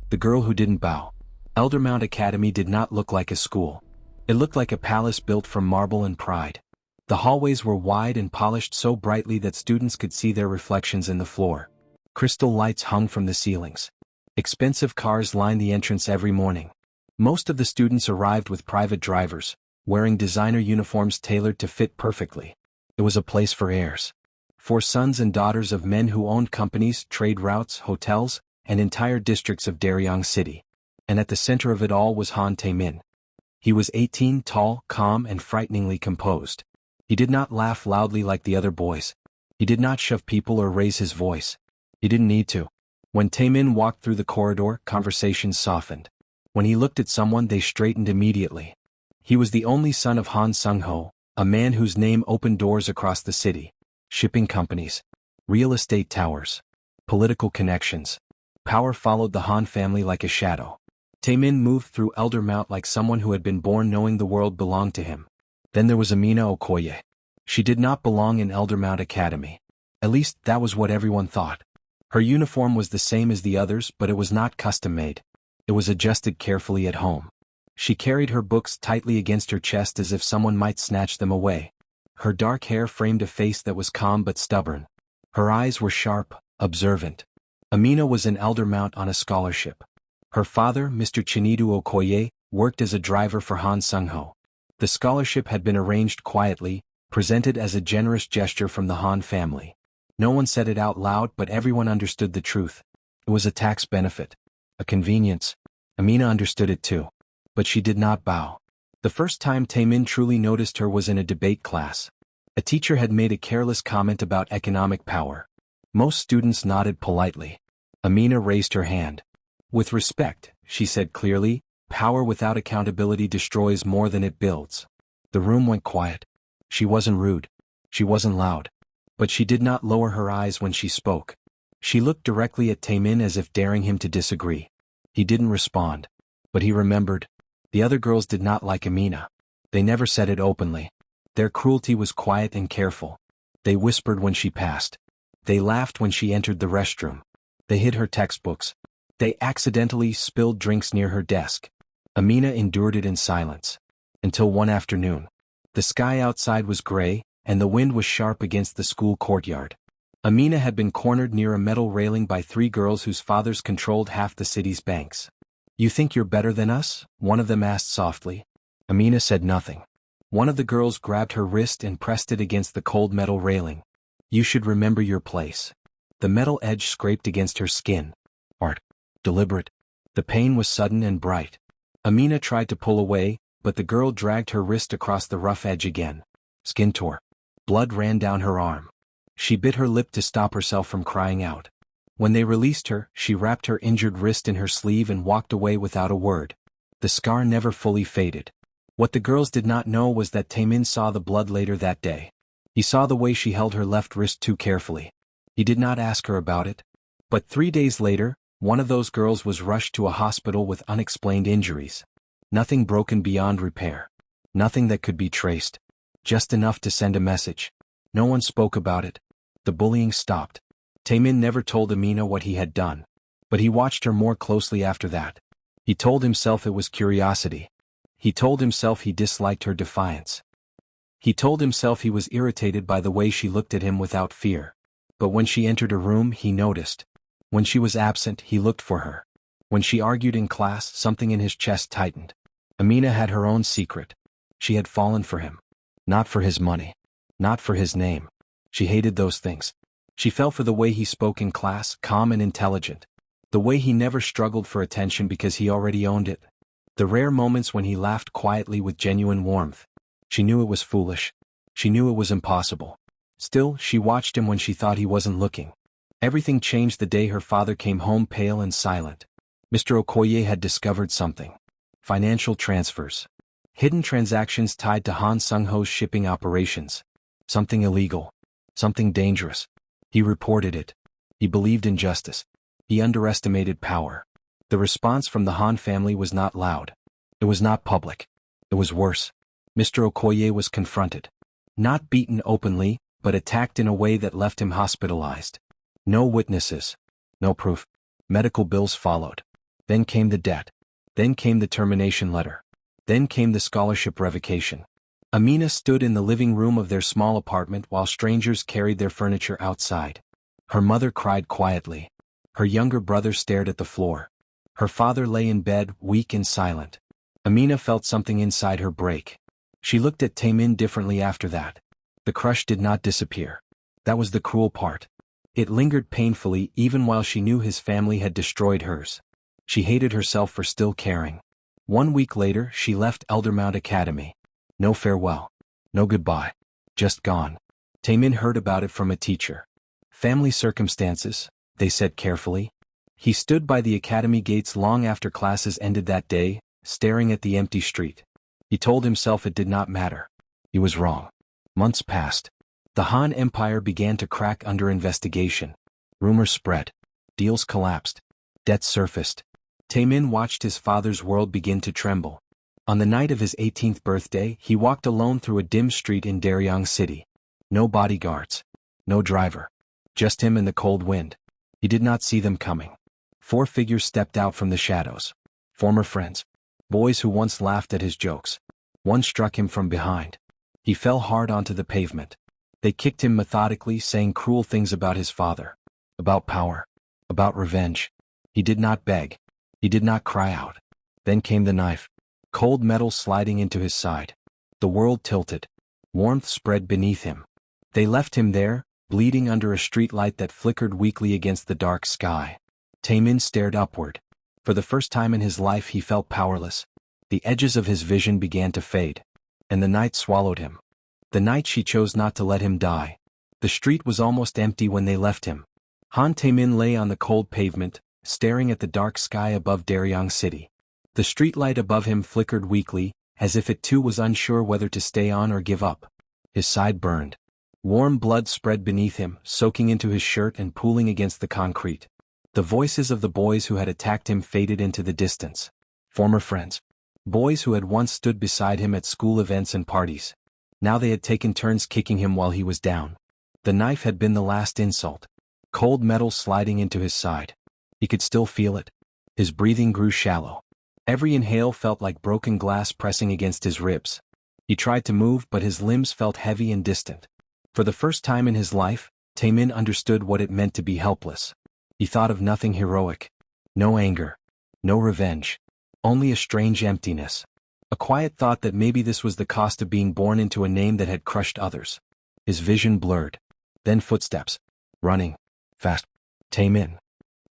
The girl who didn't bow. Eldermount Academy did not look like a school. It looked like a palace built from marble and pride. The hallways were wide and polished so brightly that students could see their reflections in the floor. Crystal lights hung from the ceilings. Expensive cars lined the entrance every morning. Most of the students arrived with private drivers, wearing designer uniforms tailored to fit perfectly. It was a place for heirs. For sons and daughters of men who owned companies, trade routes, hotels, and entire districts of Daryeong City. And at the center of it all was Han Tae-min. He was 18, tall, calm, and frighteningly composed. He did not laugh loudly like the other boys. He did not shove people or raise his voice. He didn't need to. When Tae-min walked through the corridor, conversations softened. When he looked at someone, they straightened immediately. He was the only son of Han Sung-ho, a man whose name opened doors across the city. Shipping companies, real estate towers, political connections. Power followed the Han family like a shadow. Tae-min moved through Eldermount like someone who had been born knowing the world belonged to him. Then there was Amina Okoye. She did not belong in Eldermount Academy. At least that was what everyone thought. Her uniform was the same as the others, but it was not custom-made. It was adjusted carefully at home. She carried her books tightly against her chest as if someone might snatch them away. Her dark hair framed a face that was calm but stubborn. Her eyes were sharp, observant. Amina was in Eldermount on a scholarship. Her father, Mr. Chinidu Okoye, worked as a driver for Han Sung-ho. The scholarship had been arranged quietly, presented as a generous gesture from the Han family. No one said it out loud, but everyone understood the truth. It was a tax benefit. A convenience. Amina understood it too. But she did not bow. The first time Tae-min truly noticed her was in a debate class. A teacher had made a careless comment about economic power. Most students nodded politely. Amina raised her hand. With respect, she said clearly, power without accountability destroys more than it builds. The room went quiet. She wasn't rude. She wasn't loud. But she did not lower her eyes when she spoke. She looked directly at Tae-min as if daring him to disagree. He didn't respond. But he remembered. The other girls did not like Amina. They never said it openly. Their cruelty was quiet and careful. They whispered when she passed. They laughed when she entered the restroom. They hid her textbooks. They accidentally spilled drinks near her desk. Amina endured it in silence. Until one afternoon. The sky outside was gray, and the wind was sharp against the school courtyard. Amina had been cornered near a metal railing by three girls whose fathers controlled half the city's banks. "You think you're better than us?" one of them asked softly. Amina said nothing. One of the girls grabbed her wrist and pressed it against the cold metal railing. "You should remember your place." The metal edge scraped against her skin. Art. Deliberate. The pain was sudden and bright. Amina tried to pull away, but the girl dragged her wrist across the rough edge again. Skin tore. Blood ran down her arm. She bit her lip to stop herself from crying out. When they released her, she wrapped her injured wrist in her sleeve and walked away without a word. The scar never fully faded. What the girls did not know was that Tae-min saw the blood later that day. He saw the way she held her left wrist too carefully. He did not ask her about it. But 3 days later, one of those girls was rushed to a hospital with unexplained injuries. Nothing broken beyond repair. Nothing that could be traced. Just enough to send a message. No one spoke about it. The bullying stopped. Tae-min never told Amina what he had done. But he watched her more closely after that. He told himself it was curiosity. He told himself he disliked her defiance. He told himself he was irritated by the way she looked at him without fear. But when she entered a room, he noticed. When she was absent, he looked for her. When she argued in class, something in his chest tightened. Amina had her own secret. She had fallen for him. Not for his money. Not for his name. She hated those things. She fell for the way he spoke in class, calm and intelligent. The way he never struggled for attention because he already owned it. The rare moments when he laughed quietly with genuine warmth. She knew it was foolish. She knew it was impossible. Still, she watched him when she thought he wasn't looking. Everything changed the day her father came home pale and silent. Mr. Okoye had discovered something. Financial transfers. Hidden transactions tied to Han Sung-ho's shipping operations. Something illegal. Something dangerous. He reported it. He believed in justice. He underestimated power. The response from the Han family was not loud. It was not public. It was worse. Mr. Okoye was confronted. Not beaten openly, but attacked in a way that left him hospitalized. No witnesses. No proof. Medical bills followed. Then came the debt. Then came the termination letter. Then came the scholarship revocation. Amina stood in the living room of their small apartment while strangers carried their furniture outside. Her mother cried quietly. Her younger brother stared at the floor. Her father lay in bed, weak and silent. Amina felt something inside her break. She looked at Taemin differently after that. The crush did not disappear. That was the cruel part. It lingered painfully even while she knew his family had destroyed hers. She hated herself for still caring. 1 week later, she left Eldermount Academy. No farewell. No goodbye. Just gone. Taemin heard about it from a teacher. Family circumstances, they said carefully. He stood by the academy gates long after classes ended that day, staring at the empty street. He told himself it did not matter. He was wrong. Months passed. The Han Empire began to crack under investigation. Rumors spread. Deals collapsed. Debts surfaced. Taemin watched his father's world begin to tremble. On the night of his 18th birthday, he walked alone through a dim street in Daryong City. No bodyguards. No driver. Just him and the cold wind. He did not see them coming. 4 figures stepped out from the shadows. Former friends. Boys who once laughed at his jokes. One struck him from behind. He fell hard onto the pavement. They kicked him methodically, saying cruel things about his father. About power. About revenge. He did not beg. He did not cry out. Then came the knife. Cold metal sliding into his side. The world tilted. Warmth spread beneath him. They left him there, bleeding under a streetlight that flickered weakly against the dark sky. Taemin stared upward. For the first time in his life he felt powerless. The edges of his vision began to fade. And the night swallowed him. The night she chose not to let him die. The street was almost empty when they left him. Han Taemin lay on the cold pavement, staring at the dark sky above Daryong City. The streetlight above him flickered weakly, as if it too was unsure whether to stay on or give up. His side burned. Warm blood spread beneath him, soaking into his shirt and pooling against the concrete. The voices of the boys who had attacked him faded into the distance. Former friends. Boys who had once stood beside him at school events and parties. Now they had taken turns kicking him while he was down. The knife had been the last insult. Cold metal sliding into his side. He could still feel it. His breathing grew shallow. Every inhale felt like broken glass pressing against his ribs. He tried to move, but his limbs felt heavy and distant. For the first time in his life, Taemin understood what it meant to be helpless. He thought of nothing heroic. No anger. No revenge. Only a strange emptiness. A quiet thought that maybe this was the cost of being born into a name that had crushed others. His vision blurred. Then footsteps. Running. Fast. Taemin.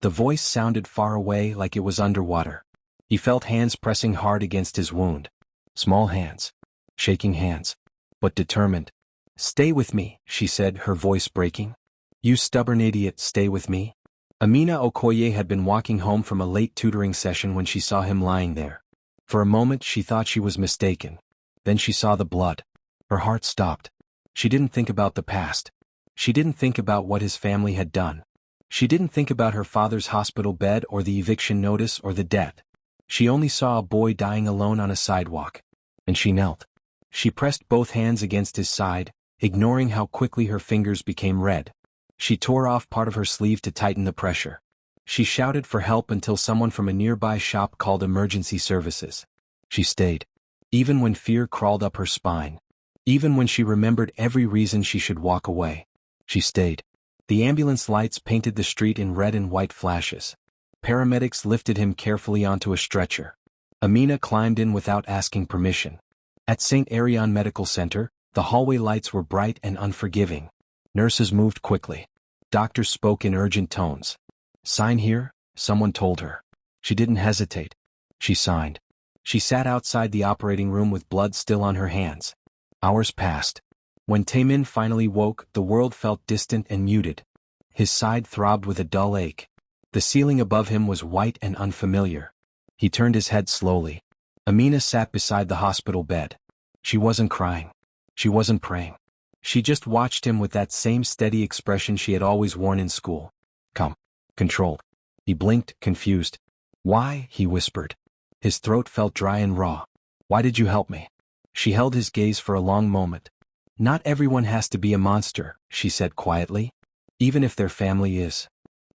The voice sounded far away, like it was underwater. He felt hands pressing hard against his wound. Small hands. Shaking hands. But determined. "Stay with me," she said, her voice breaking. "You stubborn idiot, stay with me." Amina Okoye had been walking home from a late tutoring session when she saw him lying there. For a moment she thought she was mistaken. Then she saw the blood. Her heart stopped. She didn't think about the past. She didn't think about what his family had done. She didn't think about her father's hospital bed or the eviction notice or the debt. She only saw a boy dying alone on a sidewalk. And she knelt. She pressed both hands against his side, ignoring how quickly her fingers became red. She tore off part of her sleeve to tighten the pressure. She shouted for help until someone from a nearby shop called emergency services. She stayed. Even when fear crawled up her spine. Even when she remembered every reason she should walk away. She stayed. The ambulance lights painted the street in red and white flashes. Paramedics lifted him carefully onto a stretcher. Amina climbed in without asking permission. At St. Ariane Medical Center, the hallway lights were bright and unforgiving. Nurses moved quickly. Doctors spoke in urgent tones. "Sign here," someone told her. She didn't hesitate. She signed. She sat outside the operating room with blood still on her hands. Hours passed. When Taemin finally woke, the world felt distant and muted. His side throbbed with a dull ache. The ceiling above him was white and unfamiliar. He turned his head slowly. Amina sat beside the hospital bed. She wasn't crying. She wasn't praying. She just watched him with that same steady expression she had always worn in school. Calm. Controlled. He blinked, confused. "Why?" he whispered. His throat felt dry and raw. "Why did you help me?" She held his gaze for a long moment. "Not everyone has to be a monster," she said quietly. "Even if their family is."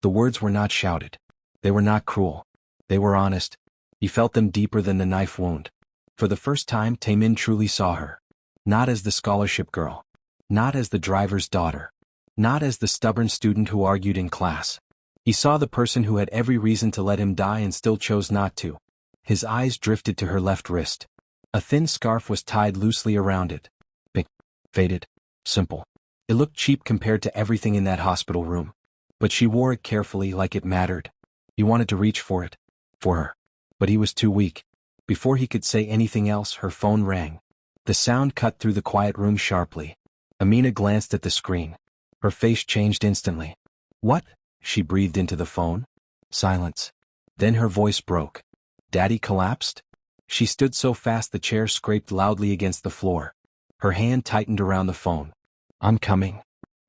The words were not shouted. They were not cruel. They were honest. He felt them deeper than the knife wound. For the first time, Taemin truly saw her. Not as the scholarship girl. Not as the driver's daughter. Not as the stubborn student who argued in class. He saw the person who had every reason to let him die and still chose not to. His eyes drifted to her left wrist. A thin scarf was tied loosely around it. Pink, faded, simple. It looked cheap compared to everything in that hospital room. But she wore it carefully like it mattered. He wanted to reach for it. For her. But he was too weak. Before he could say anything else, her phone rang. The sound cut through the quiet room sharply. Amina glanced at the screen. Her face changed instantly. What? She breathed into the phone. Silence. Then her voice broke. Daddy collapsed? She stood so fast the chair scraped loudly against the floor. Her hand tightened around the phone. I'm coming.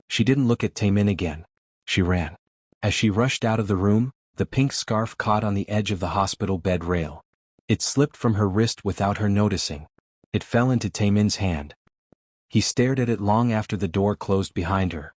She didn't look at Taemin again. She ran. As she rushed out of the room, the pink scarf caught on the edge of the hospital bed rail. It slipped from her wrist without her noticing. It fell into Taemin's hand. He stared at it long after the door closed behind her.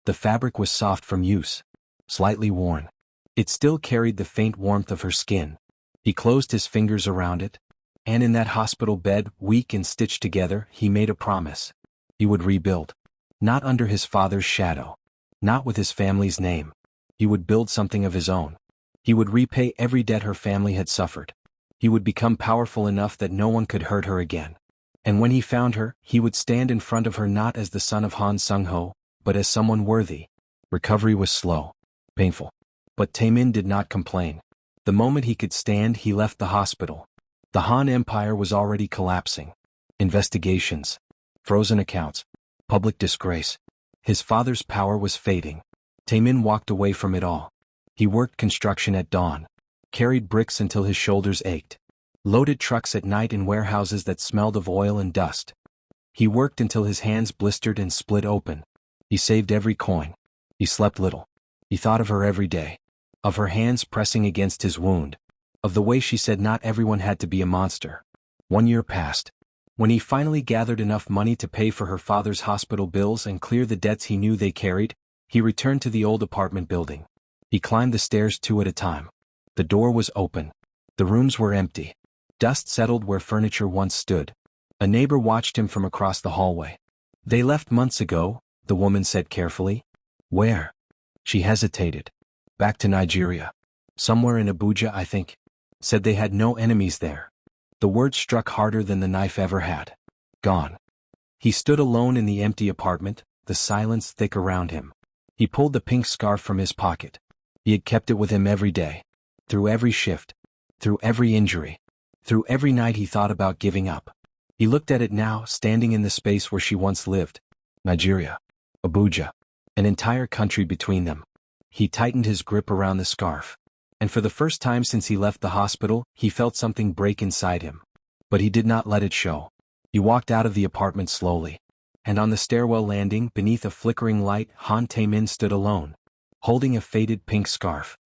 The fabric was soft from use. Slightly worn. It still carried the faint warmth of her skin. He closed his fingers around it. And in that hospital bed, weak and stitched together, he made a promise. He would rebuild. Not under his father's shadow. Not with his family's name. He would build something of his own. He would repay every debt her family had suffered. He would become powerful enough that no one could hurt her again. And when he found her, he would stand in front of her not as the son of Han Sung-ho, but as someone worthy. Recovery was slow. Painful. But Taemin did not complain. The moment he could stand, he left the hospital. The Han Empire was already collapsing. Investigations. Frozen accounts. Public disgrace. His father's power was fading. Taemin walked away from it all. He worked construction at dawn. Carried bricks until his shoulders ached. Loaded trucks at night in warehouses that smelled of oil and dust. He worked until his hands blistered and split open. He saved every coin. He slept little. He thought of her every day. Of her hands pressing against his wound. Of the way she said not everyone had to be a monster. 1 year passed. When he finally gathered enough money to pay for her father's hospital bills and clear the debts he knew they carried, he returned to the old apartment building. He climbed the stairs 2 at a time. The door was open. The rooms were empty. Dust settled where furniture once stood. A neighbor watched him from across the hallway. They left months ago, the woman said carefully. Where? She hesitated. Back to Nigeria. Somewhere in Abuja, I think. Said they had no enemies there. The word struck harder than the knife ever had. Gone. He stood alone in the empty apartment, the silence thick around him. He pulled the pink scarf from his pocket. He had kept it with him every day. Through every shift. Through every injury. Through every night he thought about giving up. He looked at it now, standing in the space where she once lived. Nigeria. Abuja. An entire country between them. He tightened his grip around the scarf. And for the first time since he left the hospital, he felt something break inside him. But he did not let it show. He walked out of the apartment slowly. And on the stairwell landing, beneath a flickering light, Han Taemin stood alone. Holding a faded pink scarf.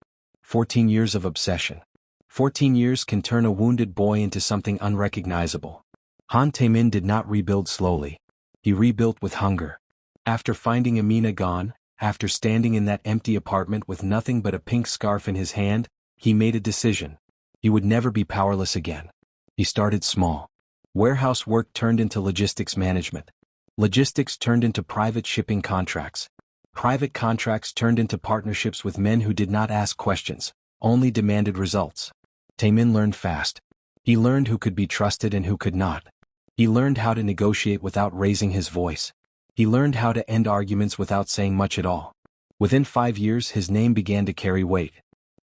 14 years of obsession. 14 years can turn a wounded boy into something unrecognizable. Han Taemin did not rebuild slowly. He rebuilt with hunger. After finding Amina gone, after standing in that empty apartment with nothing but a pink scarf in his hand, he made a decision. He would never be powerless again. He started small. Warehouse work turned into logistics management. Logistics turned into private shipping contracts. Private contracts turned into partnerships with men who did not ask questions, only demanded results. Taemin learned fast. He learned who could be trusted and who could not. He learned how to negotiate without raising his voice. He learned how to end arguments without saying much at all. Within 5 years his name began to carry weight.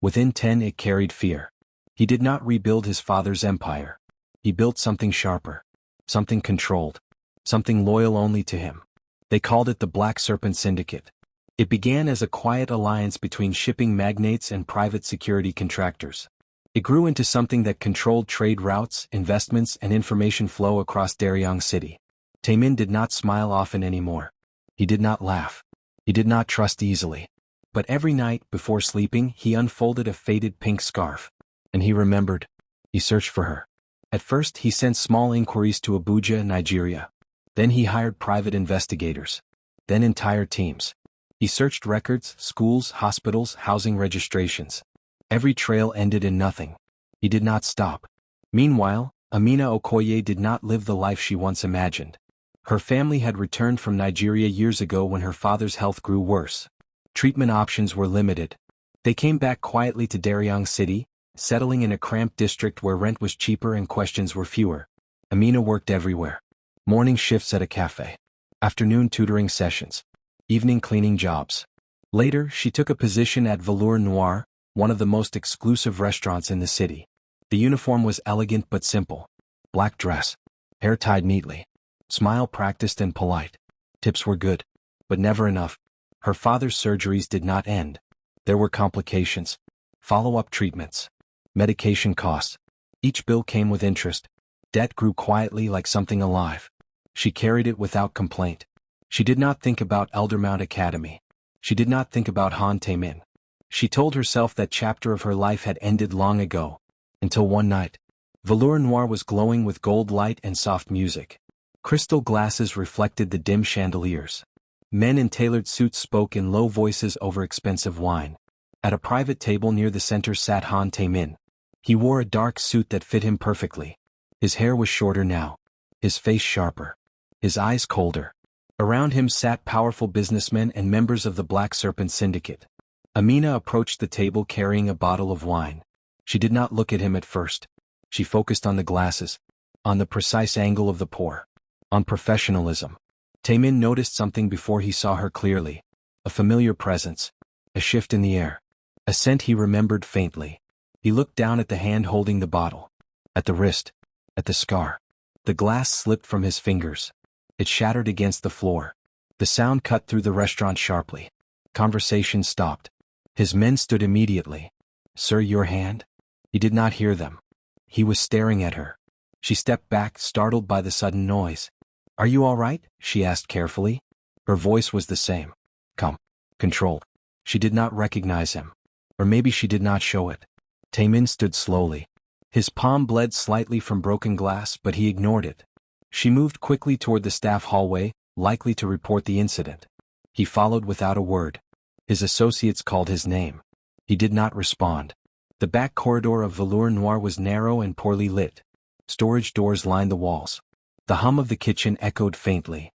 Within 10 it carried fear. He did not rebuild his father's empire. He built something sharper. Something controlled. Something loyal only to him. They called it the Black Serpent Syndicate. It began as a quiet alliance between shipping magnates and private security contractors. It grew into something that controlled trade routes, investments, and information flow across Daryong City. Taemin did not smile often anymore. He did not laugh. He did not trust easily. But every night, before sleeping, he unfolded a faded pink scarf. And he remembered. He searched for her. At first, he sent small inquiries to Abuja, Nigeria. Then he hired private investigators. Then entire teams. He searched records, schools, hospitals, housing registrations. Every trail ended in nothing. He did not stop. Meanwhile, Amina Okoye did not live the life she once imagined. Her family had returned from Nigeria years ago when her father's health grew worse. Treatment options were limited. They came back quietly to Darieong City, settling in a cramped district where rent was cheaper and questions were fewer. Amina worked everywhere. Morning shifts at a cafe. Afternoon tutoring sessions. Evening cleaning jobs. Later, she took a position at Velour Noir, one of the most exclusive restaurants in the city. The uniform was elegant but simple. Black dress. Hair tied neatly. Smile practiced and polite. Tips were good, but never enough. Her father's surgeries did not end. There were complications. Follow-up treatments. Medication costs. Each bill came with interest. Debt grew quietly like something alive. She carried it without complaint. She did not think about Eldermount Academy. She did not think about Han Taemin. She told herself that chapter of her life had ended long ago. Until one night. Velour Noir was glowing with gold light and soft music. Crystal glasses reflected the dim chandeliers. Men in tailored suits spoke in low voices over expensive wine. At a private table near the center sat Han Taemin. He wore a dark suit that fit him perfectly. His hair was shorter now. His face sharper. His eyes colder. Around him sat powerful businessmen and members of the Black Serpent Syndicate. Amina approached the table carrying a bottle of wine. She did not look at him at first. She focused on the glasses. On the precise angle of the pour. On professionalism. Taemin noticed something before he saw her clearly. A familiar presence. A shift in the air. A scent he remembered faintly. He looked down at the hand holding the bottle. At the wrist. At the scar. The glass slipped from his fingers. It shattered against the floor. The sound cut through the restaurant sharply. Conversation stopped. His men stood immediately. "Sir, your hand?" He did not hear them. He was staring at her. She stepped back, startled by the sudden noise. "Are you all right?" she asked carefully. Her voice was the same. Calm. Controlled. She did not recognize him. Or maybe she did not show it. Taemin stood slowly. His palm bled slightly from broken glass, but he ignored it. She moved quickly toward the staff hallway, likely to report the incident. He followed without a word. His associates called his name. He did not respond. The back corridor of Velour Noir was narrow and poorly lit. Storage doors lined the walls. The hum of the kitchen echoed faintly.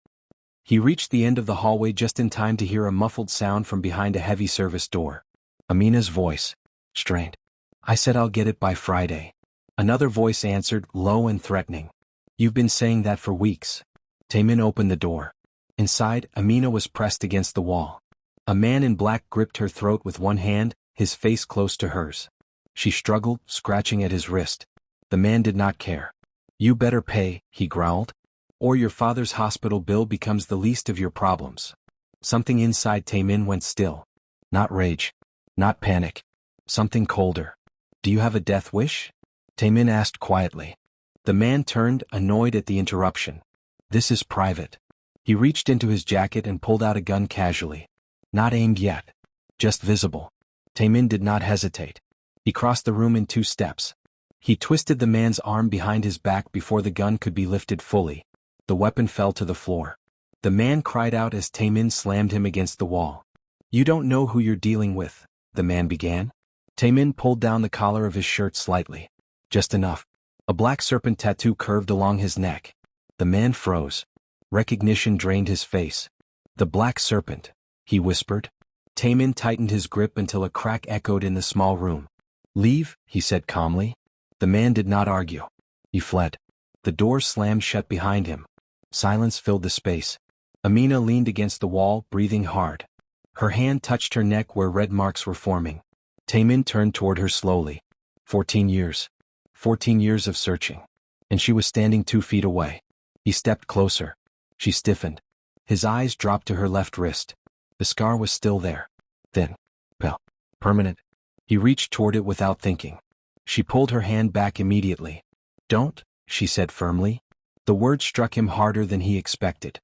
He reached the end of the hallway just in time to hear a muffled sound from behind a heavy service door. Amina's voice. Strained. "I said I'll get it by Friday." Another voice answered, low and threatening. "You've been saying that for weeks." Taemin opened the door. Inside, Amina was pressed against the wall. A man in black gripped her throat with one hand, his face close to hers. She struggled, scratching at his wrist. The man did not care. "You better pay," he growled. "Or your father's hospital bill becomes the least of your problems." Something inside Taemin went still. Not rage. Not panic. Something colder. "Do you have a death wish?" Taemin asked quietly. The man turned, annoyed at the interruption. "This is private." He reached into his jacket and pulled out a gun casually. Not aimed yet. Just visible. Taemin did not hesitate. He crossed the room in 2 steps. He twisted the man's arm behind his back before the gun could be lifted fully. The weapon fell to the floor. The man cried out as Taemin slammed him against the wall. "You don't know who you're dealing with," the man began. Taemin pulled down the collar of his shirt slightly. Just enough. A black serpent tattoo curved along his neck. The man froze. Recognition drained his face. "The black serpent," he whispered. Taemin tightened his grip until a crack echoed in the small room. "Leave," he said calmly. The man did not argue. He fled. The door slammed shut behind him. Silence filled the space. Amina leaned against the wall, breathing hard. Her hand touched her neck where red marks were forming. Taemin turned toward her slowly. 14 years. 14 years of searching. And she was standing 2 feet away. He stepped closer. She stiffened. His eyes dropped to her left wrist. The scar was still there. Thin. Pale. Permanent. He reached toward it without thinking. She pulled her hand back immediately. "Don't," she said firmly. The word struck him harder than he expected.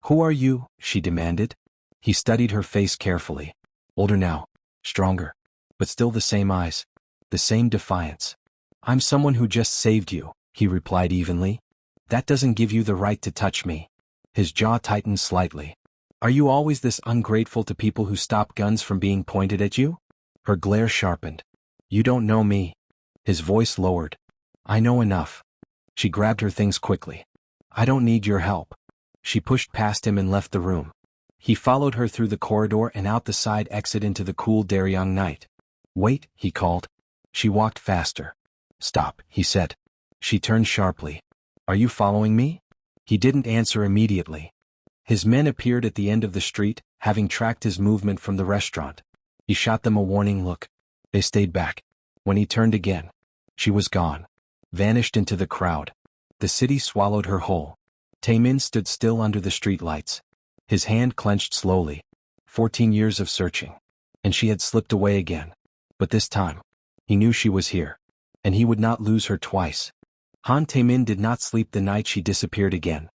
"Who are you?" she demanded. He studied her face carefully. Older now. Stronger. But still the same eyes. The same defiance. "I'm someone who just saved you," he replied evenly. "That doesn't give you the right to touch me." His jaw tightened slightly. "Are you always this ungrateful to people who stop guns from being pointed at you?" Her glare sharpened. You don't know me. His voice lowered. I know enough. She grabbed her things quickly. I don't need your help. She pushed past him and left the room. He followed her through the corridor and out the side exit into the cool Daryong night. Wait, he called. She walked faster. Stop, he said. She turned sharply. Are you following me? He didn't answer immediately. His men appeared at the end of the street, having tracked his movement from the restaurant. He shot them a warning look. They stayed back. When he turned again, she was gone. Vanished into the crowd. The city swallowed her whole. Taemin stood still under the streetlights. His hand clenched slowly. 14 years of searching. And she had slipped away again. But this time, he knew she was here. And he would not lose her twice. Han Taemin did not sleep the night she disappeared again.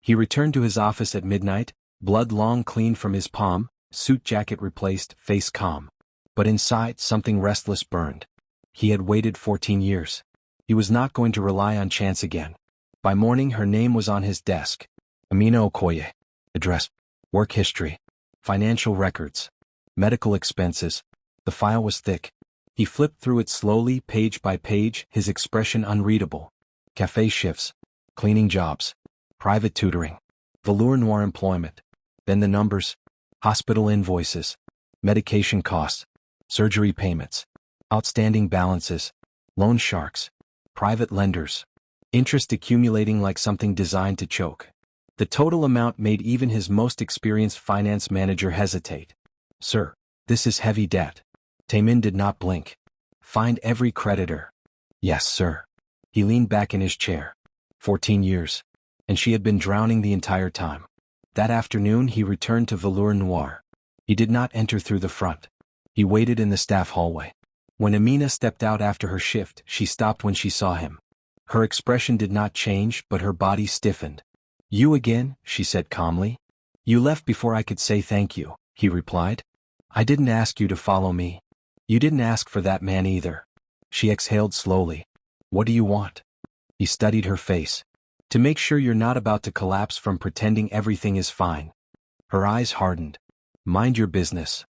He returned to his office at midnight, blood long cleaned from his palm, suit jacket replaced, face calm. But inside, something restless burned. He had waited 14 years. He was not going to rely on chance again. By morning, her name was on his desk. Amina Okoye. Address. Work history. Financial records. Medical expenses. The file was thick. He flipped through it slowly, page by page, his expression unreadable. Cafe shifts. Cleaning jobs. Private tutoring. Velour Noir employment. Then the numbers. Hospital invoices. Medication costs. Surgery payments. Outstanding balances. Loan sharks. Private lenders. Interest accumulating like something designed to choke. The total amount made even his most experienced finance manager hesitate. Sir, this is heavy debt. Taemin did not blink. Find every creditor. Yes, sir. He leaned back in his chair. 14 years. And she had been drowning the entire time. That afternoon he returned to Velour Noir. He did not enter through the front. He waited in the staff hallway. When Amina stepped out after her shift, she stopped when she saw him. Her expression did not change, but her body stiffened. You again, she said calmly. You left before I could say thank you, he replied. I didn't ask you to follow me. You didn't ask for that man either. She exhaled slowly. What do you want? He studied her face. To make sure you're not about to collapse from pretending everything is fine. Her eyes hardened. Mind your business.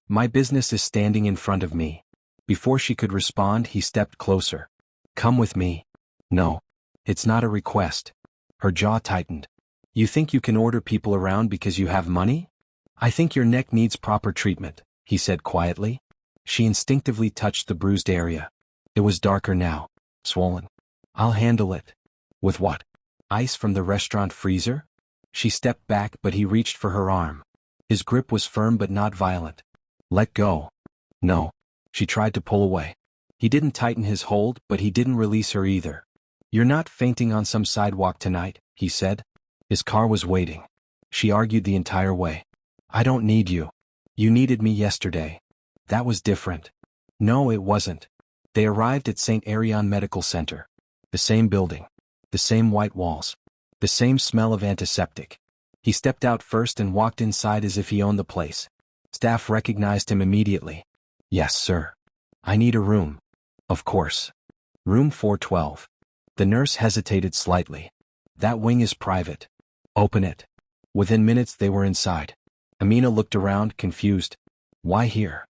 My business is standing in front of me. Before she could respond, he stepped closer. Come with me. No. It's not a request. Her jaw tightened. You think you can order people around because you have money? I think your neck needs proper treatment, he said quietly. She instinctively touched the bruised area. It was darker now. Swollen. I'll handle it. With what? Ice from the restaurant freezer? She stepped back, but he reached for her arm. His grip was firm but not violent. Let go. No. She tried to pull away. He didn't tighten his hold, but he didn't release her either. You're not fainting on some sidewalk tonight, he said. His car was waiting. She argued the entire way. I don't need you. You needed me yesterday. That was different. No, it wasn't. They arrived at St. Arion Medical Center. The same building. The same white walls. The same smell of antiseptic. He stepped out first and walked inside as if he owned the place. Staff recognized him immediately. Yes, sir. I need a room. Of course. Room 412. The nurse hesitated slightly. That wing is private. Open it. Within minutes they were inside. Amina looked around, confused. Why here?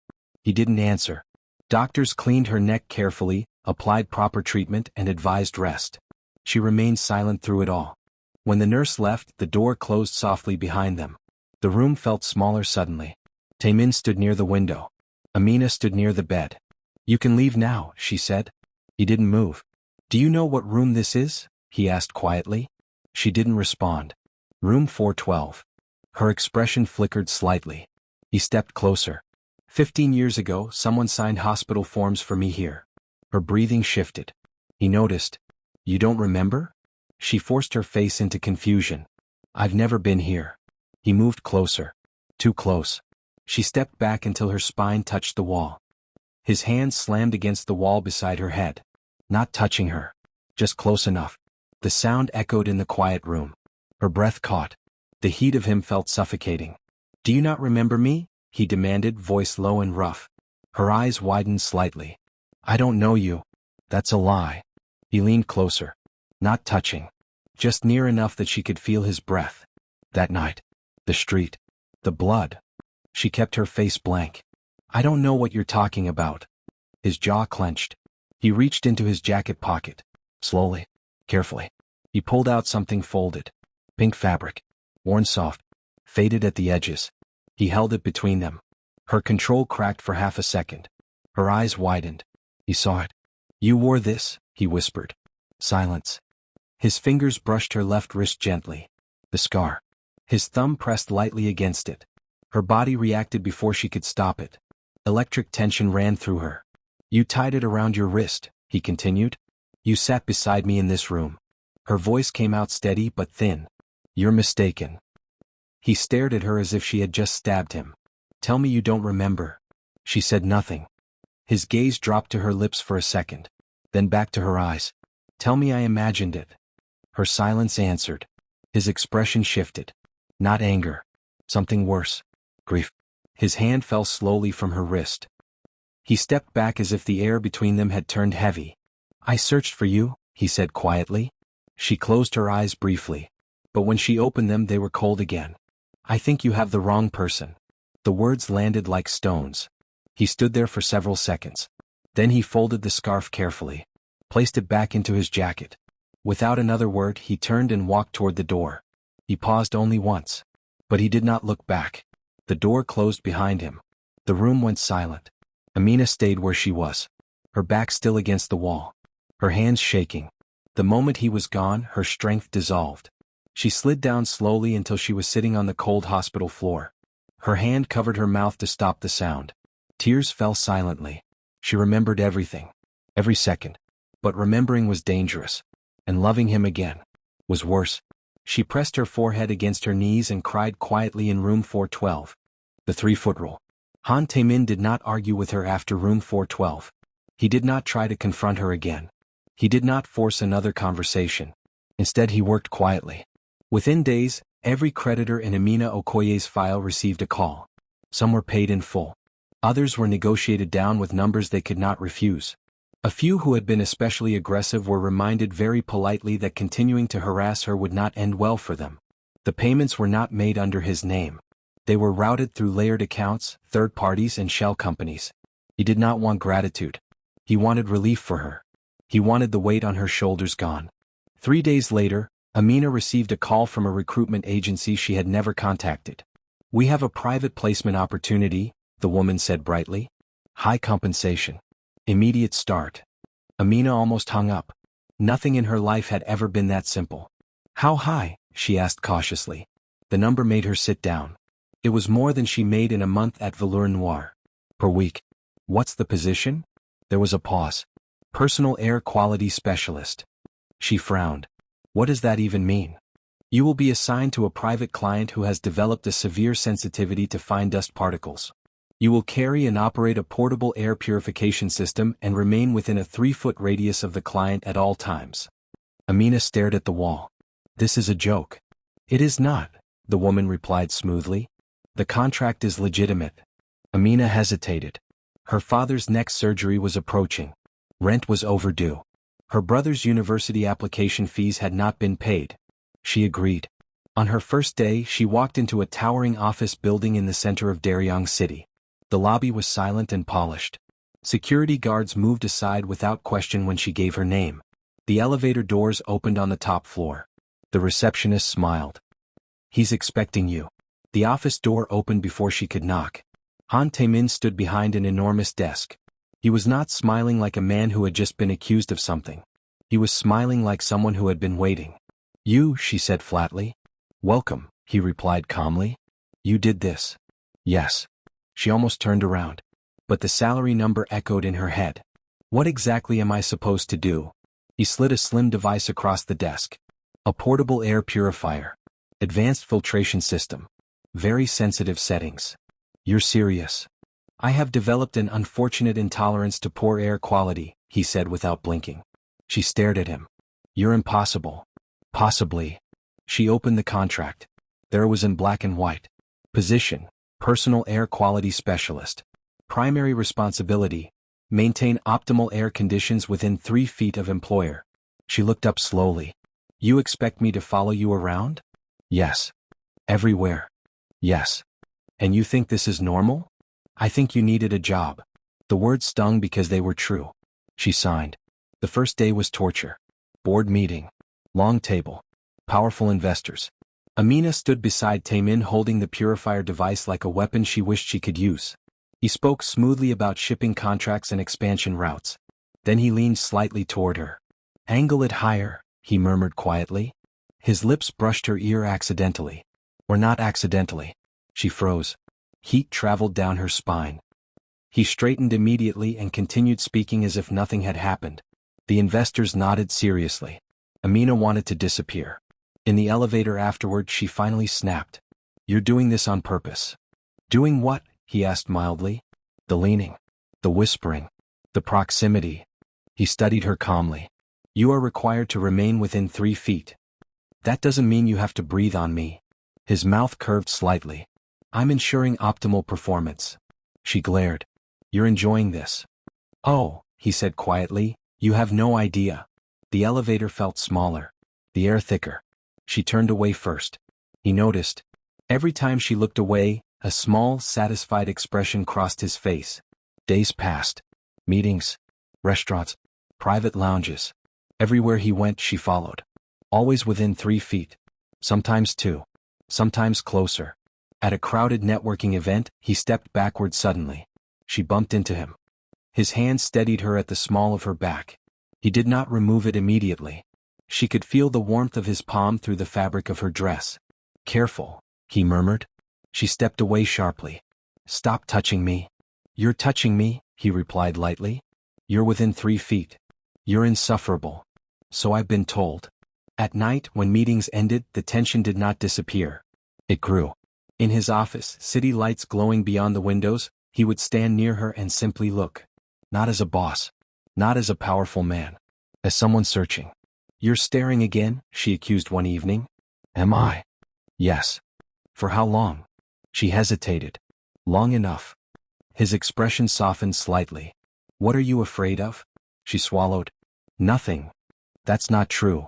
He didn't answer. Doctors cleaned her neck carefully, applied proper treatment, and advised rest. She remained silent through it all. When the nurse left, the door closed softly behind them. The room felt smaller suddenly. Taemin stood near the window. Amina stood near the bed. You can leave now, she said. He didn't move. Do you know what room this is? He asked quietly. She didn't respond. Room 412. Her expression flickered slightly. He stepped closer. 15 years ago, someone signed hospital forms for me here. Her breathing shifted. He noticed. You don't remember? She forced her face into confusion. I've never been here. He moved closer. Too close. She stepped back until her spine touched the wall. His hand slammed against the wall beside her head. Not touching her. Just close enough. The sound echoed in the quiet room. Her breath caught. The heat of him felt suffocating. Do you not remember me? He demanded, voice low and rough. Her eyes widened slightly. I don't know you. That's a lie. He leaned closer. Not touching. Just near enough that she could feel his breath. That night. The street. The blood. She kept her face blank. I don't know what you're talking about. His jaw clenched. He reached into his jacket pocket. Slowly, carefully, he pulled out something folded. Pink fabric. Worn soft. Faded at the edges. He held it between them. Her control cracked for half a second. Her eyes widened. He saw it. You wore this, he whispered. Silence. His fingers brushed her left wrist gently. The scar. His thumb pressed lightly against it. Her body reacted before she could stop it. Electric tension ran through her. You tied it around your wrist, he continued. You sat beside me in this room. Her voice came out steady but thin. You're mistaken. He stared at her as if she had just stabbed him. Tell me you don't remember. She said nothing. His gaze dropped to her lips for a second, then back to her eyes. Tell me I imagined it. Her silence answered. His expression shifted. Not anger. Something worse. Grief. His hand fell slowly from her wrist. He stepped back as if the air between them had turned heavy. I searched for you, he said quietly. She closed her eyes briefly, but when she opened them they were cold again. I think you have the wrong person. The words landed like stones. He stood there for several seconds. Then he folded the scarf carefully, placed it back into his jacket. Without another word he turned and walked toward the door. He paused only once, but he did not look back. The door closed behind him. The room went silent. Amina stayed where she was, her back still against the wall, her hands shaking. The moment he was gone, her strength dissolved. She slid down slowly until she was sitting on the cold hospital floor. Her hand covered her mouth to stop the sound. Tears fell silently. She remembered everything, every second. But remembering was dangerous, and loving him again was worse. She pressed her forehead against her knees and cried quietly in room 412. The 3-foot rule. Han Taemin did not argue with her after room 412. He did not try to confront her again. He did not force another conversation. Instead he worked quietly. Within days, every creditor in Amina Okoye's file received a call. Some were paid in full. Others were negotiated down with numbers they could not refuse. A few who had been especially aggressive were reminded very politely that continuing to harass her would not end well for them. The payments were not made under his name. They were routed through layered accounts, third parties and shell companies. He did not want gratitude. He wanted relief for her. He wanted the weight on her shoulders gone. 3 days later, Amina received a call from a recruitment agency she had never contacted. We have a private placement opportunity, the woman said brightly. High compensation. Immediate start. Amina almost hung up. Nothing in her life had ever been that simple. How high? She asked cautiously. The number made her sit down. It was more than she made in a month at Velour Noir. Per week. What's the position? There was a pause. Personal air quality specialist. She frowned. What does that even mean? You will be assigned to a private client who has developed a severe sensitivity to fine dust particles. You will carry and operate a portable air purification system and remain within a 3-foot radius of the client at all times. Amina stared at the wall. This is a joke. It is not, the woman replied smoothly. The contract is legitimate. Amina hesitated. Her father's neck surgery was approaching. Rent was overdue. Her brother's university application fees had not been paid. She agreed. On her first day, she walked into a towering office building in the center of Daryong City. The lobby was silent and polished. Security guards moved aside without question when she gave her name. The elevator doors opened on the top floor. The receptionist smiled. He's expecting you. The office door opened before she could knock. Han Taemin stood behind an enormous desk. He was not smiling like a man who had just been accused of something. He was smiling like someone who had been waiting. You, she said flatly. Welcome, he replied calmly. You did this. Yes. She almost turned around. But the salary number echoed in her head. What exactly am I supposed to do? He slid a slim device across the desk. A portable air purifier. Advanced filtration system. Very sensitive settings. You're serious. I have developed an unfortunate intolerance to poor air quality, he said without blinking. She stared at him. You're impossible. Possibly. She opened the contract. There it was in black and white. Position. Personal air quality specialist. Primary responsibility. Maintain optimal air conditions within 3 feet of employer. She looked up slowly. You expect me to follow you around? Yes. Everywhere. Yes. And you think this is normal? I think you needed a job. The words stung because they were true. She signed. The first day was torture. Board meeting. Long table. Powerful investors. Amina stood beside Taemin holding the purifier device like a weapon she wished she could use. He spoke smoothly about shipping contracts and expansion routes. Then he leaned slightly toward her. "Angle it higher," he murmured quietly. His lips brushed her ear accidentally. Or not accidentally. She froze. Heat traveled down her spine. He straightened immediately and continued speaking as if nothing had happened. The investors nodded seriously. Amina wanted to disappear. In the elevator afterward, she finally snapped. "You're doing this on purpose." "Doing what?" he asked mildly. "The leaning. The whispering. The proximity." He studied her calmly. "You are required to remain within 3 feet. That doesn't mean you have to breathe on me." His mouth curved slightly. "I'm ensuring optimal performance." She glared. "You're enjoying this." "Oh," he said quietly, "you have no idea." The elevator felt smaller. The air thicker. She turned away first. He noticed. Every time she looked away, a small, satisfied expression crossed his face. Days passed. Meetings. Restaurants. Private lounges. Everywhere he went, she followed. Always within 3 feet. Sometimes 2. Sometimes closer. At a crowded networking event, he stepped backward suddenly. She bumped into him. His hand steadied her at the small of her back. He did not remove it immediately. She could feel the warmth of his palm through the fabric of her dress. "Careful," he murmured. She stepped away sharply. "Stop touching me." "You're touching me," he replied lightly. "You're within 3 feet. You're insufferable." "So I've been told." At night, when meetings ended, the tension did not disappear. It grew. In his office, city lights glowing beyond the windows, he would stand near her and simply look. Not as a boss. Not as a powerful man. As someone searching. "You're staring again," she accused one evening. "Am I?" "Yes." "For how long?" She hesitated. "Long enough." His expression softened slightly. "What are you afraid of?" She swallowed. "Nothing." "That's not true."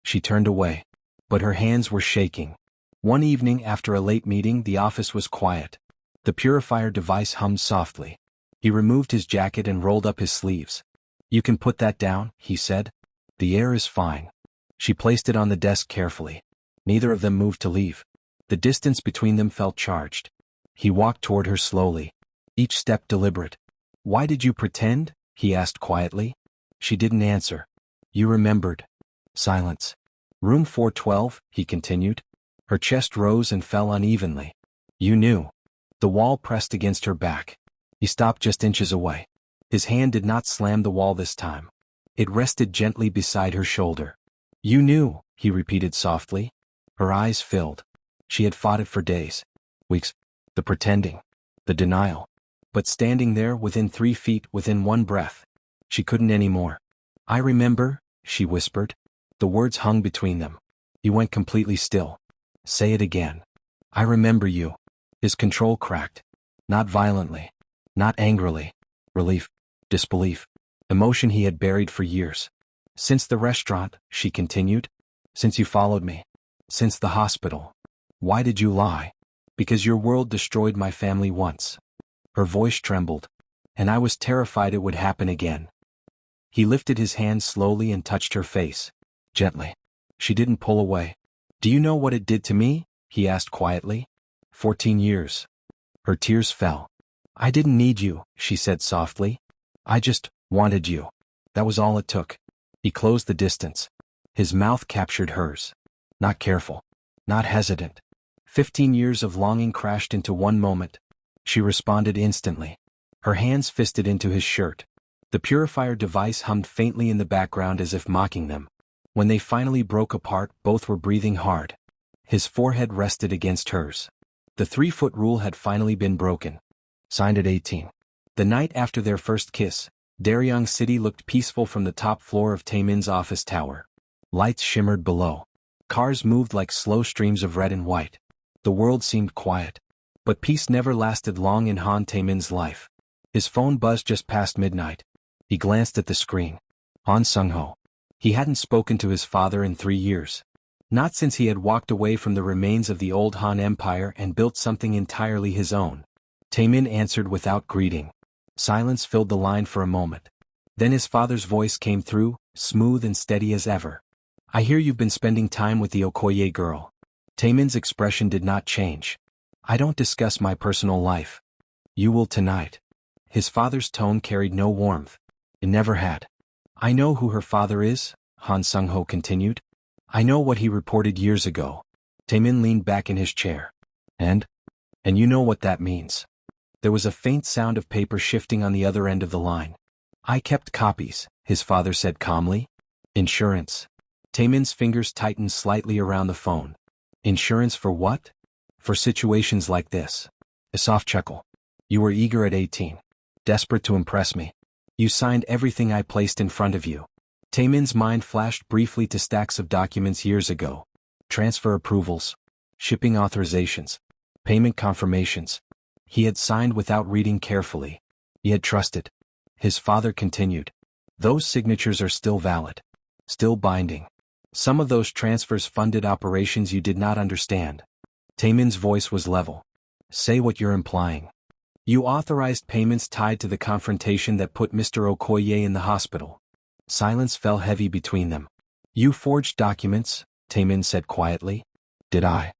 She turned away. But her hands were shaking. One evening after a late meeting, the office was quiet. The purifier device hummed softly. He removed his jacket and rolled up his sleeves. "You can put that down," he said. "The air is fine." She placed it on the desk carefully. Neither of them moved to leave. The distance between them felt charged. He walked toward her slowly. Each step deliberate. "Why did you pretend?" he asked quietly. She didn't answer. "You remembered." Silence. "Room 412, he continued. Her chest rose and fell unevenly. "You knew." The wall pressed against her back. He stopped just inches away. His hand did not slam the wall this time. It rested gently beside her shoulder. "You knew," he repeated softly. Her eyes filled. She had fought it for days. Weeks. The pretending. The denial. But standing there within 3 feet, within one breath. She couldn't anymore. "I remember," she whispered. The words hung between them. He went completely still. "Say it again." "I remember you." His control cracked. Not violently. Not angrily. Relief. Disbelief. Emotion he had buried for years. "Since the restaurant," she continued. "Since you followed me. Since the hospital." "Why did you lie?" "Because your world destroyed my family once." Her voice trembled. "And I was terrified it would happen again." He lifted his hand slowly and touched her face. Gently. She didn't pull away. "Do you know what it did to me?" he asked quietly. 14 years. Her tears fell. "I didn't need you," she said softly. "I just wanted you. That was all it took." He closed the distance. His mouth captured hers. Not careful. Not hesitant. 15 years of longing crashed into one moment. She responded instantly. Her hands fisted into his shirt. The purifier device hummed faintly in the background as if mocking them. When they finally broke apart, both were breathing hard. His forehead rested against hers. The 3-foot rule had finally been broken. Signed at 18. The night after their first kiss, Daryong City looked peaceful from the top floor of Taemin's office tower. Lights shimmered below. Cars moved like slow streams of red and white. The world seemed quiet. But peace never lasted long in Han Taemin's life. His phone buzzed just past midnight. He glanced at the screen. Han Sung-ho. He hadn't spoken to his father in 3 years. Not since he had walked away from the remains of the old Han Empire and built something entirely his own. Taemin answered without greeting. Silence filled the line for a moment. Then his father's voice came through, smooth and steady as ever. I hear you've been spending time with the Okoye girl. Taemin's expression did not change. I don't discuss my personal life. You will tonight. His father's tone carried no warmth. It never had. I know who her father is, Han Sung-ho continued. I know what he reported years ago. Taemin leaned back in his chair. And you know what that means. There was a faint sound of paper shifting on the other end of the line. I kept copies, his father said calmly. Insurance. Taemin's fingers tightened slightly around the phone. Insurance for what? For situations like this. A soft chuckle. You were eager at 18. Desperate to impress me. You signed everything I placed in front of you. Taemin's mind flashed briefly to stacks of documents years ago. Transfer approvals. Shipping authorizations. Payment confirmations. He had signed without reading carefully. He had trusted. His father continued. Those signatures are still valid. Still binding. Some of those transfers funded operations you did not understand. Taemin's voice was level. Say what you're implying. You authorized payments tied to the confrontation that put Mr. Okoye in the hospital. Silence fell heavy between them. You forged documents, Taemin said quietly. Did I?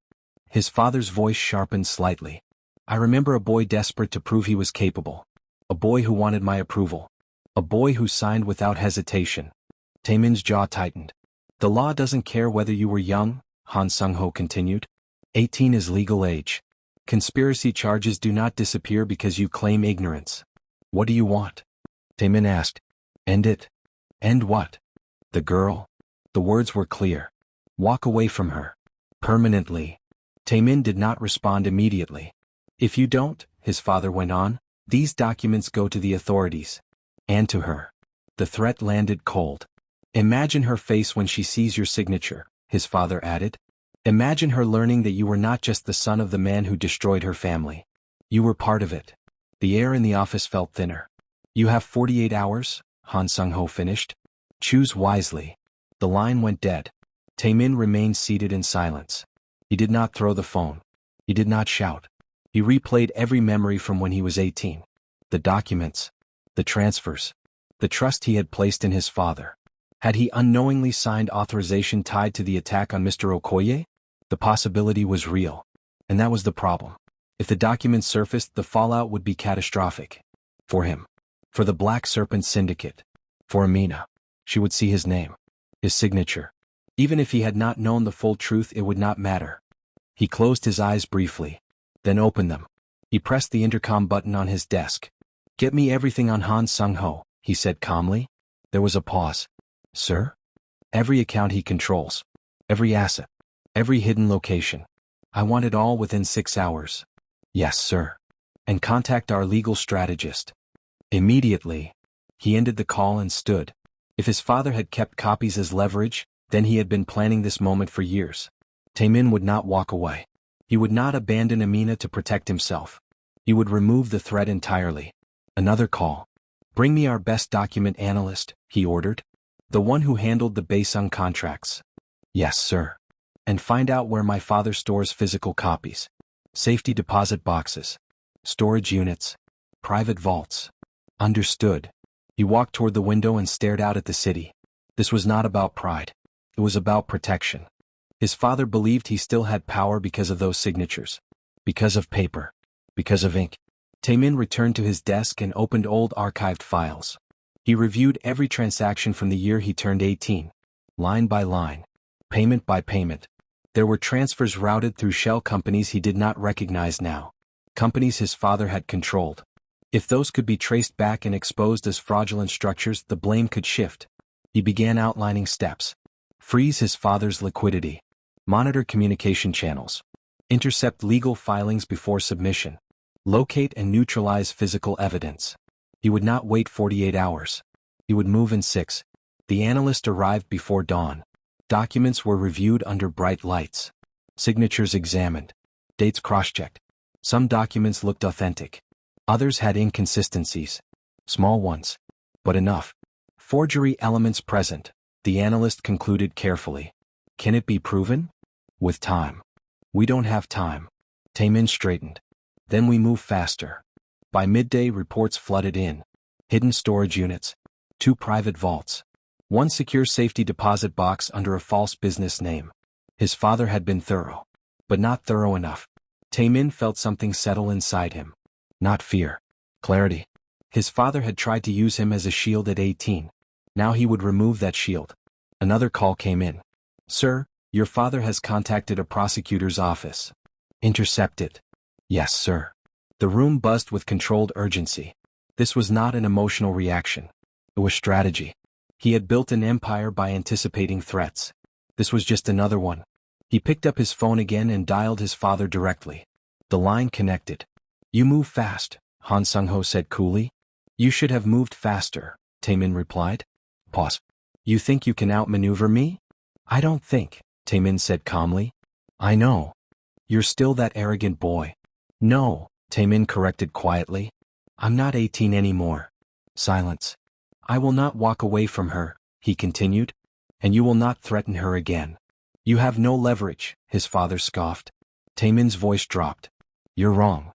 His father's voice sharpened slightly. I remember a boy desperate to prove he was capable. A boy who wanted my approval. A boy who signed without hesitation. Taemin's jaw tightened. The law doesn't care whether you were young, Han Sung-ho continued. 18 is legal age. Conspiracy charges do not disappear because you claim ignorance. What do you want? Taemin asked. End it. End what? The girl. The words were clear. Walk away from her. Permanently. Taemin did not respond immediately. If you don't, his father went on, these documents go to the authorities. And to her. The threat landed cold. Imagine her face when she sees your signature, his father added. Imagine her learning that you were not just the son of the man who destroyed her family. You were part of it. The air in the office felt thinner. You have 48 hours, Han Sung-ho finished. Choose wisely. The line went dead. Taemin remained seated in silence. He did not throw the phone. He did not shout. He replayed every memory from when he was 18. The documents. The transfers. The trust he had placed in his father. Had he unknowingly signed authorization tied to the attack on Mr. Okoye? The possibility was real. And that was the problem. If the documents surfaced, the fallout would be catastrophic. For him. For the Black Serpent Syndicate. For Amina. She would see his name. His signature. Even if he had not known the full truth, it would not matter. He closed his eyes briefly. Then opened them. He pressed the intercom button on his desk. Get me everything on Han Sung-ho, he said calmly. There was a pause. Sir? Every account he controls. Every asset. Every hidden location. I want it all within 6 hours. Yes, sir. And contact our legal strategist. Immediately. He ended the call and stood. If his father had kept copies as leverage, then he had been planning this moment for years. Taemin would not walk away. He would not abandon Amina to protect himself. He would remove the threat entirely. Another call. Bring me our best document analyst, he ordered. The one who handled the Baesung contracts. Yes, sir. And find out where my father stores physical copies. Safety deposit boxes. Storage units. Private vaults. Understood. He walked toward the window and stared out at the city. This was not about pride. It was about protection. His father believed he still had power because of those signatures. Because of paper. Because of ink. Taemin returned to his desk and opened old archived files. He reviewed every transaction from the year he turned 18. Line by line. Payment by payment. There were transfers routed through shell companies he did not recognize now. Companies his father had controlled. If those could be traced back and exposed as fraudulent structures, the blame could shift. He began outlining steps. Freeze his father's liquidity. Monitor communication channels. Intercept legal filings before submission. Locate and neutralize physical evidence. He would not wait 48 hours. He would move in 6. The analyst arrived before dawn. Documents were reviewed under bright lights. Signatures examined. Dates cross-checked. Some documents looked authentic. Others had inconsistencies. Small ones. But enough. Forgery elements present, the analyst concluded carefully. Can it be proven? With time. We don't have time. Taemin straightened. Then we move faster. By midday, reports flooded in. Hidden storage units. 2 private vaults. 1 secure safety deposit box under a false business name. His father had been thorough. But not thorough enough. Taemin felt something settle inside him. Not fear. Clarity. His father had tried to use him as a shield at 18. Now he would remove that shield. Another call came in. Sir, your father has contacted a prosecutor's office. Intercept it. Yes, sir. The room buzzed with controlled urgency. This was not an emotional reaction. It was strategy. He had built an empire by anticipating threats. This was just another one. He picked up his phone again and dialed his father directly. The line connected. You move fast, Han Sung-ho said coolly. You should have moved faster, Taemin replied. Pause. You think you can outmaneuver me? I don't think, Taemin said calmly. I know. You're still that arrogant boy. No, Taemin corrected quietly. I'm not 18 anymore. Silence. I will not walk away from her, he continued. And you will not threaten her again. You have no leverage, his father scoffed. Taemin's voice dropped. You're wrong.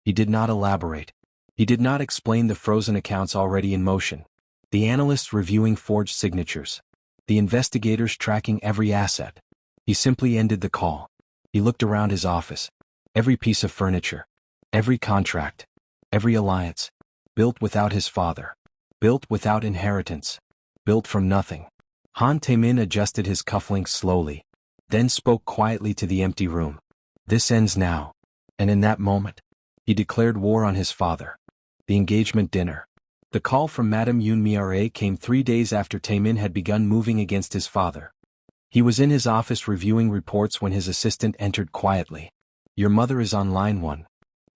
He did not elaborate. He did not explain the frozen accounts already in motion. The analysts reviewing forged signatures. The investigators tracking every asset. He simply ended the call. He looked around his office. Every piece of furniture. Every contract. Every alliance. Built without his father. Built without inheritance. Built from nothing. Han Taemin adjusted his cufflinks slowly. Then spoke quietly to the empty room. This ends now. And in that moment, he declared war on his father. The engagement dinner. The call from Madame Yoon Mire came 3 days after Taemin had begun moving against his father. He was in his office reviewing reports when his assistant entered quietly. Your mother is on line 1.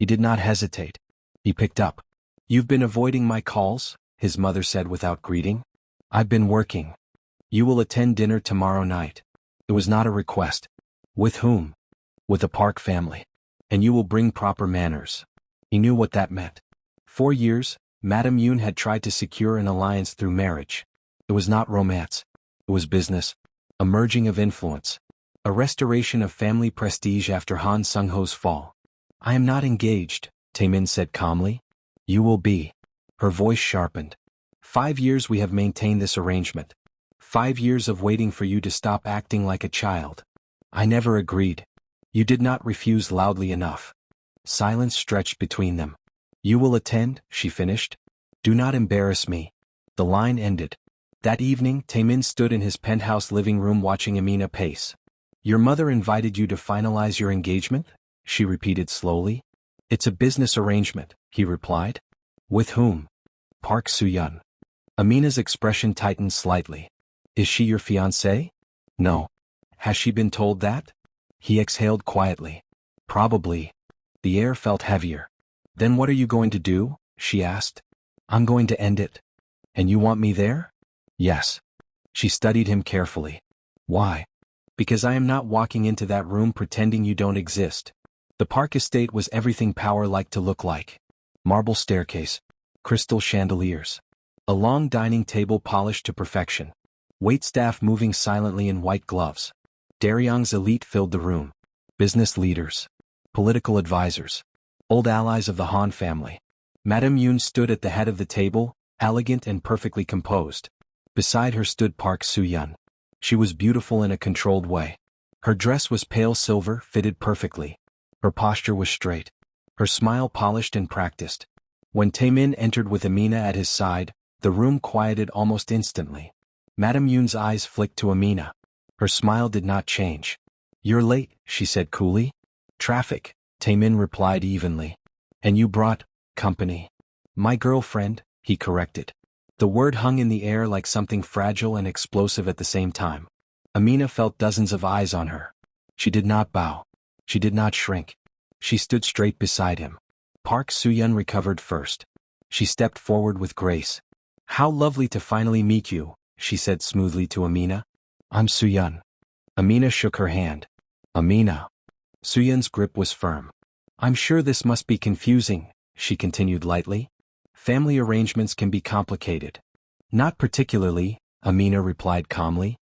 He did not hesitate. He picked up. You've been avoiding my calls, his mother said without greeting. I've been working. You will attend dinner tomorrow night. It was not a request. With whom? With the Park family. And you will bring proper manners. He knew what that meant. 4 years, Madame Yoon had tried to secure an alliance through marriage. It was not romance. It was business. A merging of influence. A restoration of family prestige after Han Sung-ho's fall. I am not engaged, Taemin said calmly. You will be. Her voice sharpened. 5 years we have maintained this arrangement. 5 years of waiting for you to stop acting like a child. I never agreed. You did not refuse loudly enough. Silence stretched between them. You will attend, she finished. Do not embarrass me. The line ended. That evening, Taemin stood in his penthouse living room watching Amina pace. Your mother invited you to finalize your engagement? She repeated slowly. It's a business arrangement, he replied. With whom? Park Soo-yeon. Amina's expression tightened slightly. Is she your fiancée? No. Has she been told that? He exhaled quietly. Probably. The air felt heavier. Then what are you going to do? She asked. I'm going to end it. And you want me there? Yes. She studied him carefully. Why? Because I am not walking into that room pretending you don't exist. The Park estate was everything power liked to look like. Marble staircase. Crystal chandeliers. A long dining table polished to perfection. Waitstaff moving silently in white gloves. Daryong's elite filled the room. Business leaders. Political advisors. Old allies of the Han family. Madame Yoon stood at the head of the table, elegant and perfectly composed. Beside her stood Park Soo-yeon. She was beautiful in a controlled way. Her dress was pale silver, fitted perfectly. Her posture was straight. Her smile polished and practiced. When Taemin entered with Amina at his side, the room quieted almost instantly. Madame Yoon's eyes flicked to Amina. Her smile did not change. You're late, she said coolly. Traffic, Taemin replied evenly. And you brought company. My girlfriend, he corrected. The word hung in the air like something fragile and explosive at the same time. Amina felt dozens of eyes on her. She did not bow. She did not shrink. She stood straight beside him. Park Soo-yeon recovered first. She stepped forward with grace. How lovely to finally meet you, she said smoothly to Amina. I'm Soo-yeon. Amina shook her hand. Amina. Soo-yeon's grip was firm. I'm sure this must be confusing, she continued lightly. Family arrangements can be complicated. Not particularly, Amina replied calmly.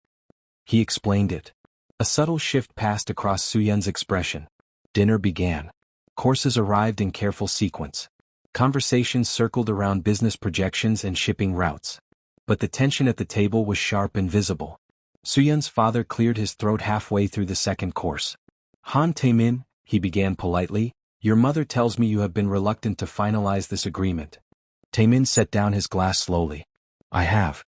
He explained it. A subtle shift passed across Soo-yeon's expression. Dinner began. Courses arrived in careful sequence. Conversations circled around business projections and shipping routes. But the tension at the table was sharp and visible. Suyun's father cleared his throat halfway through the second course. Han Taemin, he began politely, your mother tells me you have been reluctant to finalize this agreement. Taemin set down his glass slowly. I have.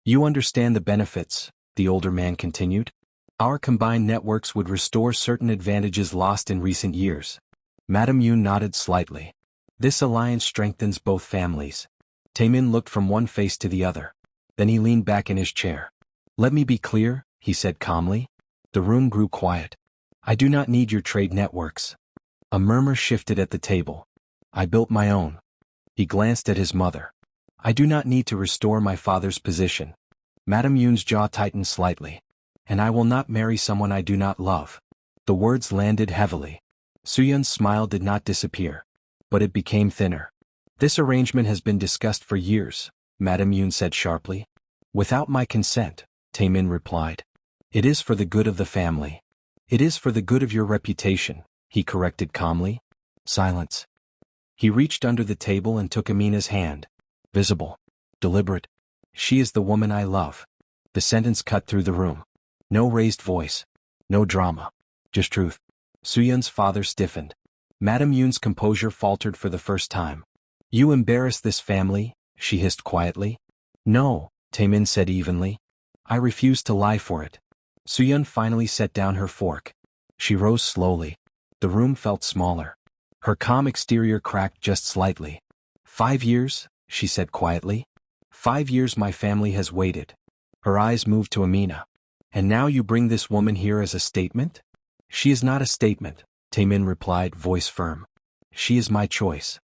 You understand the benefits, the older man continued. Our combined networks would restore certain advantages lost in recent years. Madame Yoon nodded slightly. This alliance strengthens both families. Taemin looked from one face to the other. Then he leaned back in his chair. Let me be clear, he said calmly. The room grew quiet. I do not need your trade networks. A murmur shifted at the table. I built my own. He glanced at his mother. I do not need to restore my father's position. Madame Yoon's jaw tightened slightly. And I will not marry someone I do not love. The words landed heavily. Suyun's smile did not disappear. But it became thinner. This arrangement has been discussed for years, Madame Yoon said sharply. Without my consent, Taemin replied. It is for the good of the family. It is for the good of your reputation, he corrected calmly. Silence. He reached under the table and took Amina's hand. Visible. Deliberate. She is the woman I love. The sentence cut through the room. No raised voice. No drama. Just truth. Suyun's father stiffened. Madame Yoon's composure faltered for the first time. You embarrass this family, she hissed quietly. No, Taemin said evenly. I refuse to lie for it. Suyun finally set down her fork. She rose slowly. The room felt smaller. Her calm exterior cracked just slightly. 5 years, she said quietly. 5 years my family has waited. Her eyes moved to Amina. And now you bring this woman here as a statement? She is not a statement, Taemin replied, voice firm. She is my choice.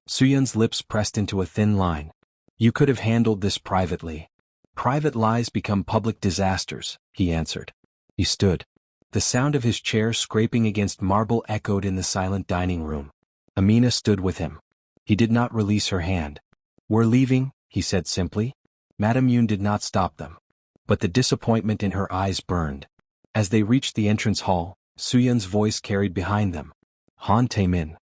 Suyun's lips pressed into a thin line. You could have handled this privately. Private lies become public disasters, he answered. He stood. The sound of his chair scraping against marble echoed in the silent dining room. Amina stood with him. He did not release her hand. We're leaving, he said simply. Madame Yoon did not stop them. But the disappointment in her eyes burned. As they reached the entrance hall, Suyun's voice carried behind them. Han Taemin.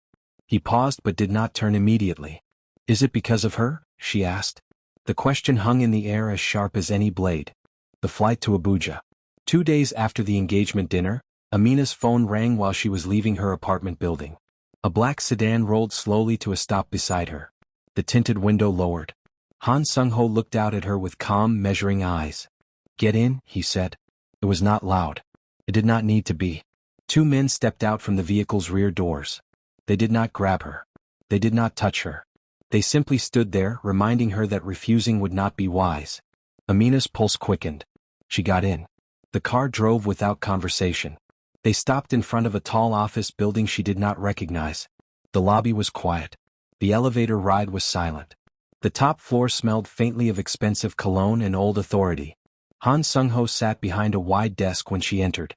He paused but did not turn immediately. Is it because of her? She asked. The question hung in the air as sharp as any blade. The flight to Abuja. 2 days after the engagement dinner, Amina's phone rang while she was leaving her apartment building. A black sedan rolled slowly to a stop beside her. The tinted window lowered. Han Sung-ho looked out at her with calm, measuring eyes. Get in, he said. It was not loud. It did not need to be. 2 men stepped out from the vehicle's rear doors. They did not grab her. They did not touch her. They simply stood there, reminding her that refusing would not be wise. Amina's pulse quickened. She got in. The car drove without conversation. They stopped in front of a tall office building she did not recognize. The lobby was quiet. The elevator ride was silent. The top floor smelled faintly of expensive cologne and old authority. Han Sung-ho sat behind a wide desk when she entered.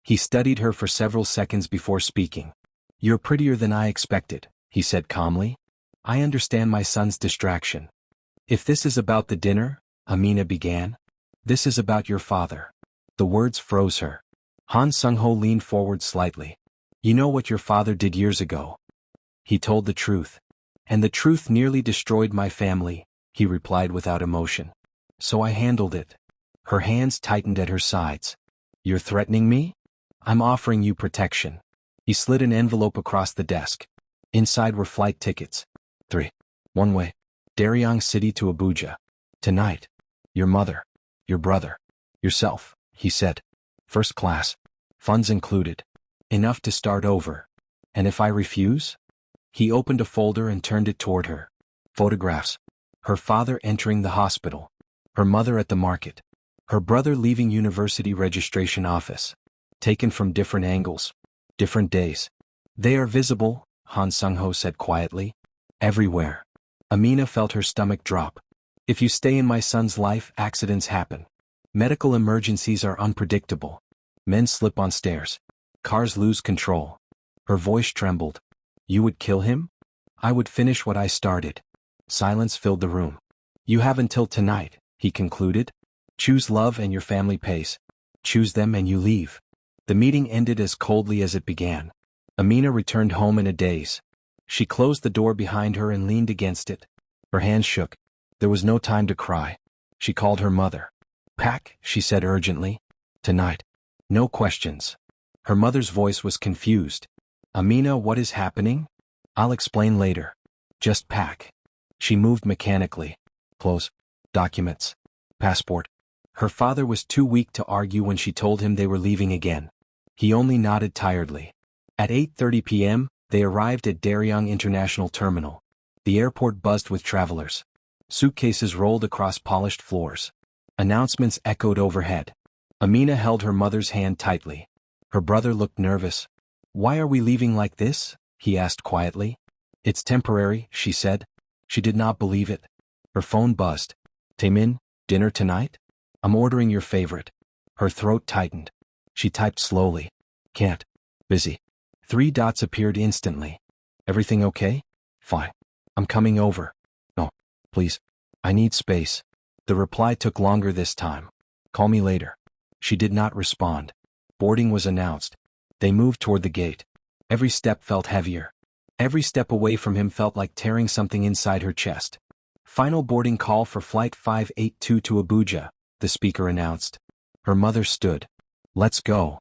He studied her for several seconds before speaking. You're prettier than I expected, he said calmly. I understand my son's distraction. If this is about the dinner, Amina began. This is about your father. The words froze her. Han Sung-ho leaned forward slightly. You know what your father did years ago. He told the truth. And the truth nearly destroyed my family, he replied without emotion. So I handled it. Her hands tightened at her sides. You're threatening me? I'm offering you protection. He slid an envelope across the desk. Inside were flight tickets. 3. One way. Daryong City to Abuja. Tonight. Your mother. Your brother. Yourself, he said. First class. Funds included. Enough to start over. And if I refuse? He opened a folder and turned it toward her. Photographs. Her father entering the hospital. Her mother at the market. Her brother leaving university registration office. Taken from different angles. Different days. They are visible, Han Sung-ho said quietly. Everywhere. Amina felt her stomach drop. If you stay in my son's life, accidents happen. Medical emergencies are unpredictable. Men slip on stairs. Cars lose control. Her voice trembled. You would kill him? I would finish what I started. Silence filled the room. You have until tonight, he concluded. Choose love and your family pays. Choose them and you leave. The meeting ended as coldly as it began. Amina returned home in a daze. She closed the door behind her and leaned against it. Her hands shook. There was no time to cry. She called her mother. "Pack," she said urgently. "Tonight. No questions." Her mother's voice was confused. "Amina, what is happening?" "I'll explain later. Just pack." She moved mechanically. "Clothes. Documents. Passport." Her father was too weak to argue when she told him they were leaving again. He only nodded tiredly. At 8:30 p.m., they arrived at Daryong International Terminal. The airport buzzed with travelers. Suitcases rolled across polished floors. Announcements echoed overhead. Amina held her mother's hand tightly. Her brother looked nervous. "Why are we leaving like this?" he asked quietly. "It's temporary," she said. She did not believe it. Her phone buzzed. "Taemin, dinner tonight? I'm ordering your favorite." Her throat tightened. She typed slowly. "Can't. Busy." 3 dots appeared instantly. "Everything okay?" "Fine. I'm coming over." "No. Please. I need space." The reply took longer this time. "Call me later." She did not respond. Boarding was announced. They moved toward the gate. Every step felt heavier. Every step away from him felt like tearing something inside her chest. "Final boarding call for Flight 582 to Abuja," the speaker announced. Her mother stood. "Let's go."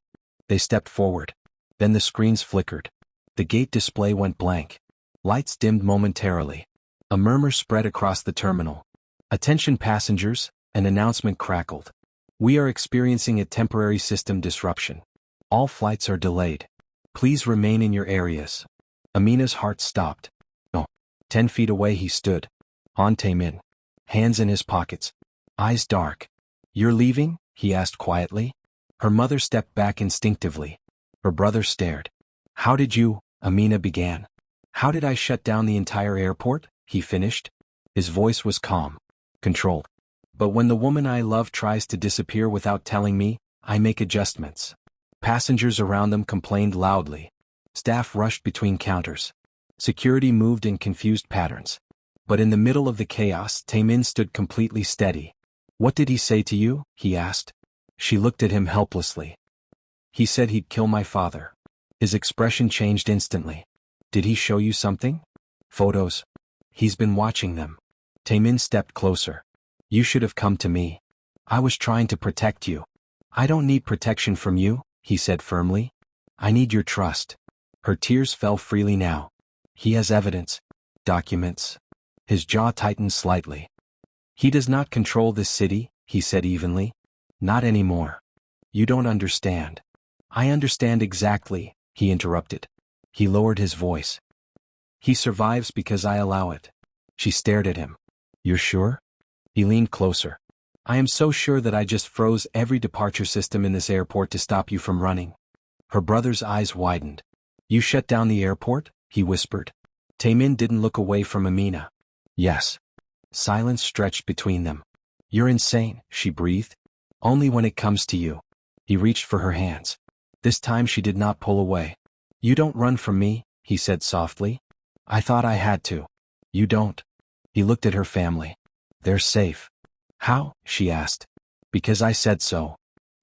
They stepped forward. Then the screens flickered. The gate display went blank. Lights dimmed momentarily. A murmur spread across the terminal. "Attention passengers," an announcement crackled. "We are experiencing a temporary system disruption. All flights are delayed. Please remain in your areas." Amina's heart stopped. "No." 10 feet away he stood. Han Taemin. Hands in his pockets. Eyes dark. "You're leaving?" he asked quietly. Her mother stepped back instinctively. Her brother stared. "How did you?" Amina began. "How did I shut down the entire airport?" he finished. His voice was calm. Controlled. "But when the woman I love tries to disappear without telling me, I make adjustments." Passengers around them complained loudly. Staff rushed between counters. Security moved in confused patterns. But in the middle of the chaos, Taemin stood completely steady. "What did he say to you?" he asked. She looked at him helplessly. "He said he'd kill my father." His expression changed instantly. "Did he show you something?" "Photos. He's been watching them." Taemin stepped closer. "You should have come to me. I was trying to protect you." "I don't need protection from you," he said firmly. "I need your trust." Her tears fell freely now. "He has evidence. Documents." His jaw tightened slightly. "He does not control this city," he said evenly. "Not anymore. You don't understand." "I understand exactly," he interrupted. He lowered his voice. "He survives because I allow it." She stared at him. "You're sure?" He leaned closer. "I am so sure that I just froze every departure system in this airport to stop you from running." Her brother's eyes widened. "You shut down the airport?" he whispered. Taemin didn't look away from Amina. "Yes." Silence stretched between them. "You're insane," she breathed. "Only when it comes to you." He reached for her hands. This time she did not pull away. "You don't run from me," he said softly. "I thought I had to." "You don't." He looked at her family. "They're safe." "How?" she asked. "Because I said so."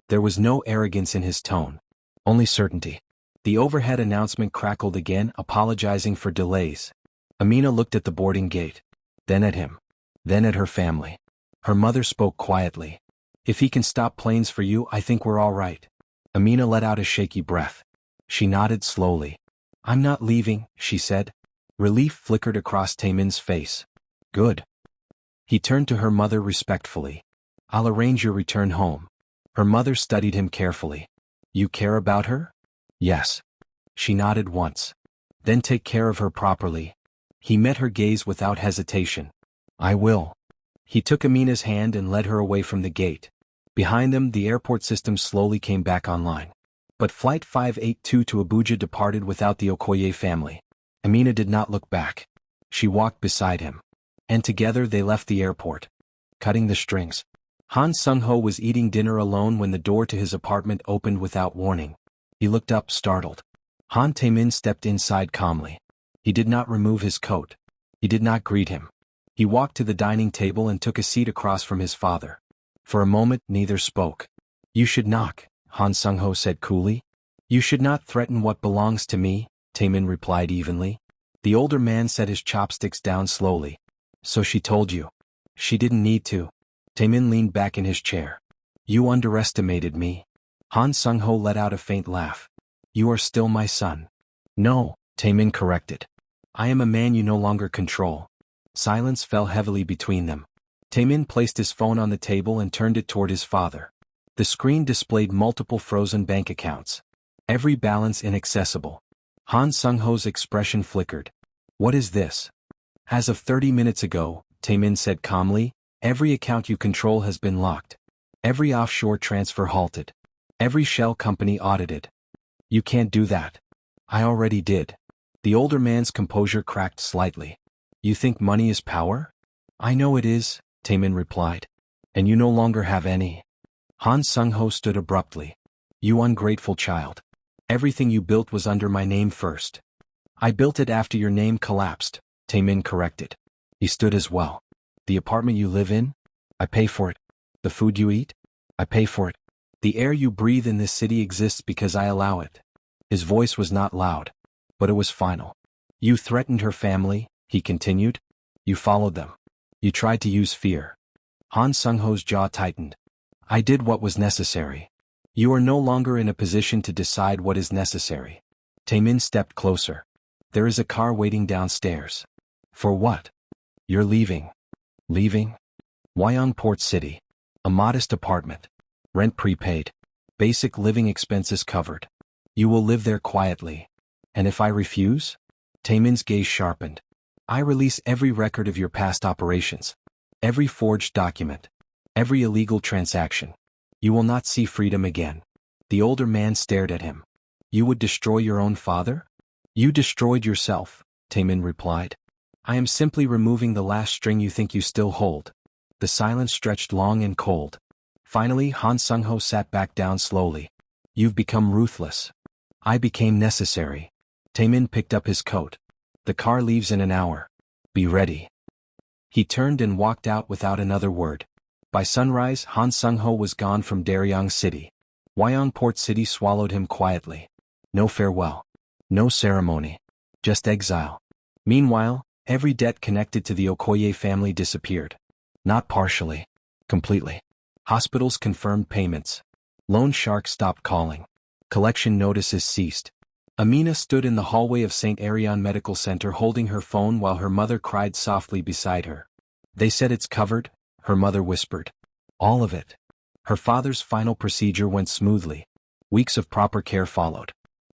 There was no arrogance in his tone. Only certainty. The overhead announcement crackled again, apologizing for delays. Amina looked at the boarding gate. Then at him. Then at her family. Her mother spoke quietly. "If he can stop planes for you, I think we're all right." Amina let out a shaky breath. She nodded slowly. "I'm not leaving," she said. Relief flickered across Taemin's face. "Good." He turned to her mother respectfully. "I'll arrange your return home." Her mother studied him carefully. "You care about her?" "Yes." She nodded once. "Then take care of her properly." He met her gaze without hesitation. "I will." He took Amina's hand and led her away from the gate. Behind them, the airport system slowly came back online. But Flight 582 to Abuja departed without the Okoye family. Amina did not look back. She walked beside him. And together they left the airport. Cutting the strings. Han Sung-ho was eating dinner alone when the door to his apartment opened without warning. He looked up, startled. Han Taemin stepped inside calmly. He did not remove his coat. He did not greet him. He walked to the dining table and took a seat across from his father. For a moment, neither spoke. "You should knock," Han Sung-ho said coolly. "You should not threaten what belongs to me," Taemin replied evenly. The older man set his chopsticks down slowly. So she told you. She didn't need to. Taemin leaned back in his chair. You underestimated me. Han Sung-ho let out a faint laugh. You are still my son. No, Taemin corrected. I am a man you no longer control. Silence fell heavily between them. Taemin placed his phone on the table and turned it toward his father. The screen displayed multiple frozen bank accounts. Every balance inaccessible. Han Sung-ho's expression flickered. What is this? As of 30 minutes ago, Taemin said calmly, every account you control has been locked. Every offshore transfer halted. Every shell company audited. You can't do that. I already did. The older man's composure cracked slightly. You think money is power? I know it is, Taemin replied. And you no longer have any. Han Sung-ho stood abruptly. You ungrateful child. Everything you built was under my name first. I built it after your name collapsed, Taemin corrected. He stood as well. The apartment you live in? I pay for it. The food you eat? I pay for it. The air you breathe in this city exists because I allow it. His voice was not loud, but it was final. You threatened her family, he continued. You followed them. You tried to use fear. Han Sung-ho's jaw tightened. I did what was necessary. You are no longer in a position to decide what is necessary. Taemin stepped closer. There is a car waiting downstairs. For what? You're leaving. Leaving? Wyong Port City. A modest apartment. Rent prepaid. Basic living expenses covered. You will live there quietly. And if I refuse? Taemin's gaze sharpened. I release every record of your past operations. Every forged document. Every illegal transaction. You will not see freedom again. The older man stared at him. You would destroy your own father? You destroyed yourself, Taemin replied. I am simply removing the last string you think you still hold. The silence stretched long and cold. Finally, Han Sung-ho sat back down slowly. You've become ruthless. I became necessary. Taemin picked up his coat. The car leaves in an hour. Be ready. He turned and walked out without another word. By sunrise, Han Sung-ho was gone from Daeryong City. Wyong Port City swallowed him quietly. No farewell. No ceremony. Just exile. Meanwhile, every debt connected to the Okoye family disappeared. Not partially. Completely. Hospitals confirmed payments. Loan sharks stopped calling. Collection notices ceased. Amina stood in the hallway of St. Arion Medical Center holding her phone while her mother cried softly beside her. They said it's covered, her mother whispered. All of it. Her father's final procedure went smoothly. Weeks of proper care followed.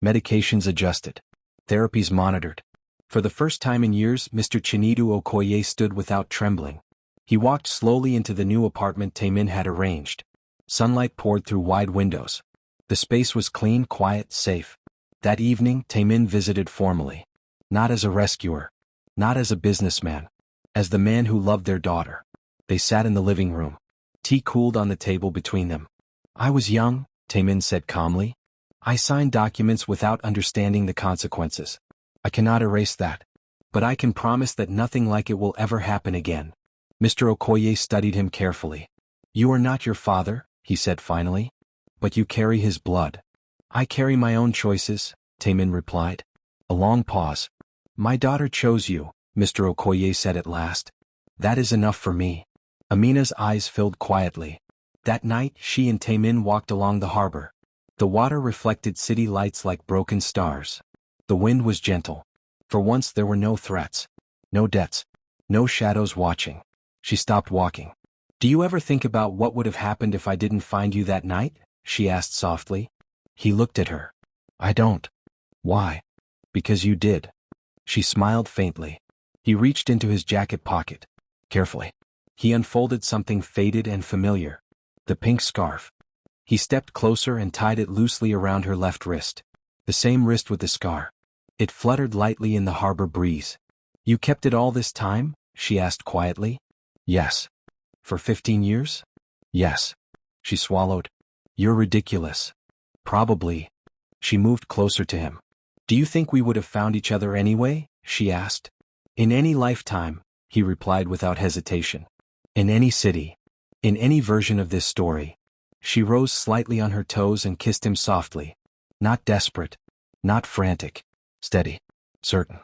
Medications adjusted. Therapies monitored. For the first time in years, Mr. Chinidu Okoye stood without trembling. He walked slowly into the new apartment Taemin had arranged. Sunlight poured through wide windows. The space was clean, quiet, safe. That evening, Taemin visited formally. Not as a rescuer. Not as a businessman. As the man who loved their daughter. They sat in the living room. Tea cooled on the table between them. I was young, Taemin said calmly. I signed documents without understanding the consequences. I cannot erase that. But I can promise that nothing like it will ever happen again. Mr. Okoye studied him carefully. You are not your father, he said finally. But you carry his blood. I carry my own choices, Taemin replied. A long pause. My daughter chose you, Mr. Okoye said at last. That is enough for me. Amina's eyes filled quietly. That night, she and Taemin walked along the harbor. The water reflected city lights like broken stars. The wind was gentle. For once there were no threats. No debts. No shadows watching. She stopped walking. Do you ever think about what would have happened if I didn't find you that night? She asked softly. He looked at her. I don't. Why? Because you did. She smiled faintly. He reached into his jacket pocket. Carefully. He unfolded something faded and familiar. The pink scarf. He stepped closer and tied it loosely around her left wrist. The same wrist with the scar. It fluttered lightly in the harbor breeze. You kept it all this time? She asked quietly. Yes. For 15 years? Yes. She swallowed. You're ridiculous. Probably. She moved closer to him. Do you think we would have found each other anyway? She asked. In any lifetime, he replied without hesitation. In any city. In any version of this story. She rose slightly on her toes and kissed him softly. Not desperate. Not frantic. Steady. Certain.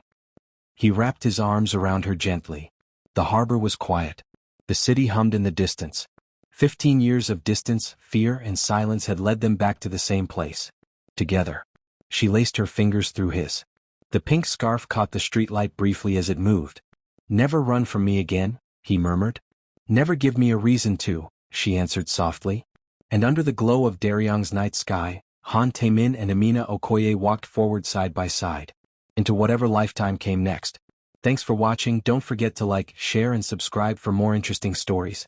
He wrapped his arms around her gently. The harbor was quiet. The city hummed in the distance. 15 years of distance, fear, and silence had led them back to the same place. Together. She laced her fingers through his. The pink scarf caught the streetlight briefly as it moved. "Never run from me again," he murmured. "Never give me a reason to," she answered softly. And under the glow of Daryong's night sky, Han Taemin and Amina Okoye walked forward side by side. Into whatever lifetime came next. Thanks for watching. Don't forget to like, share and subscribe for more interesting stories.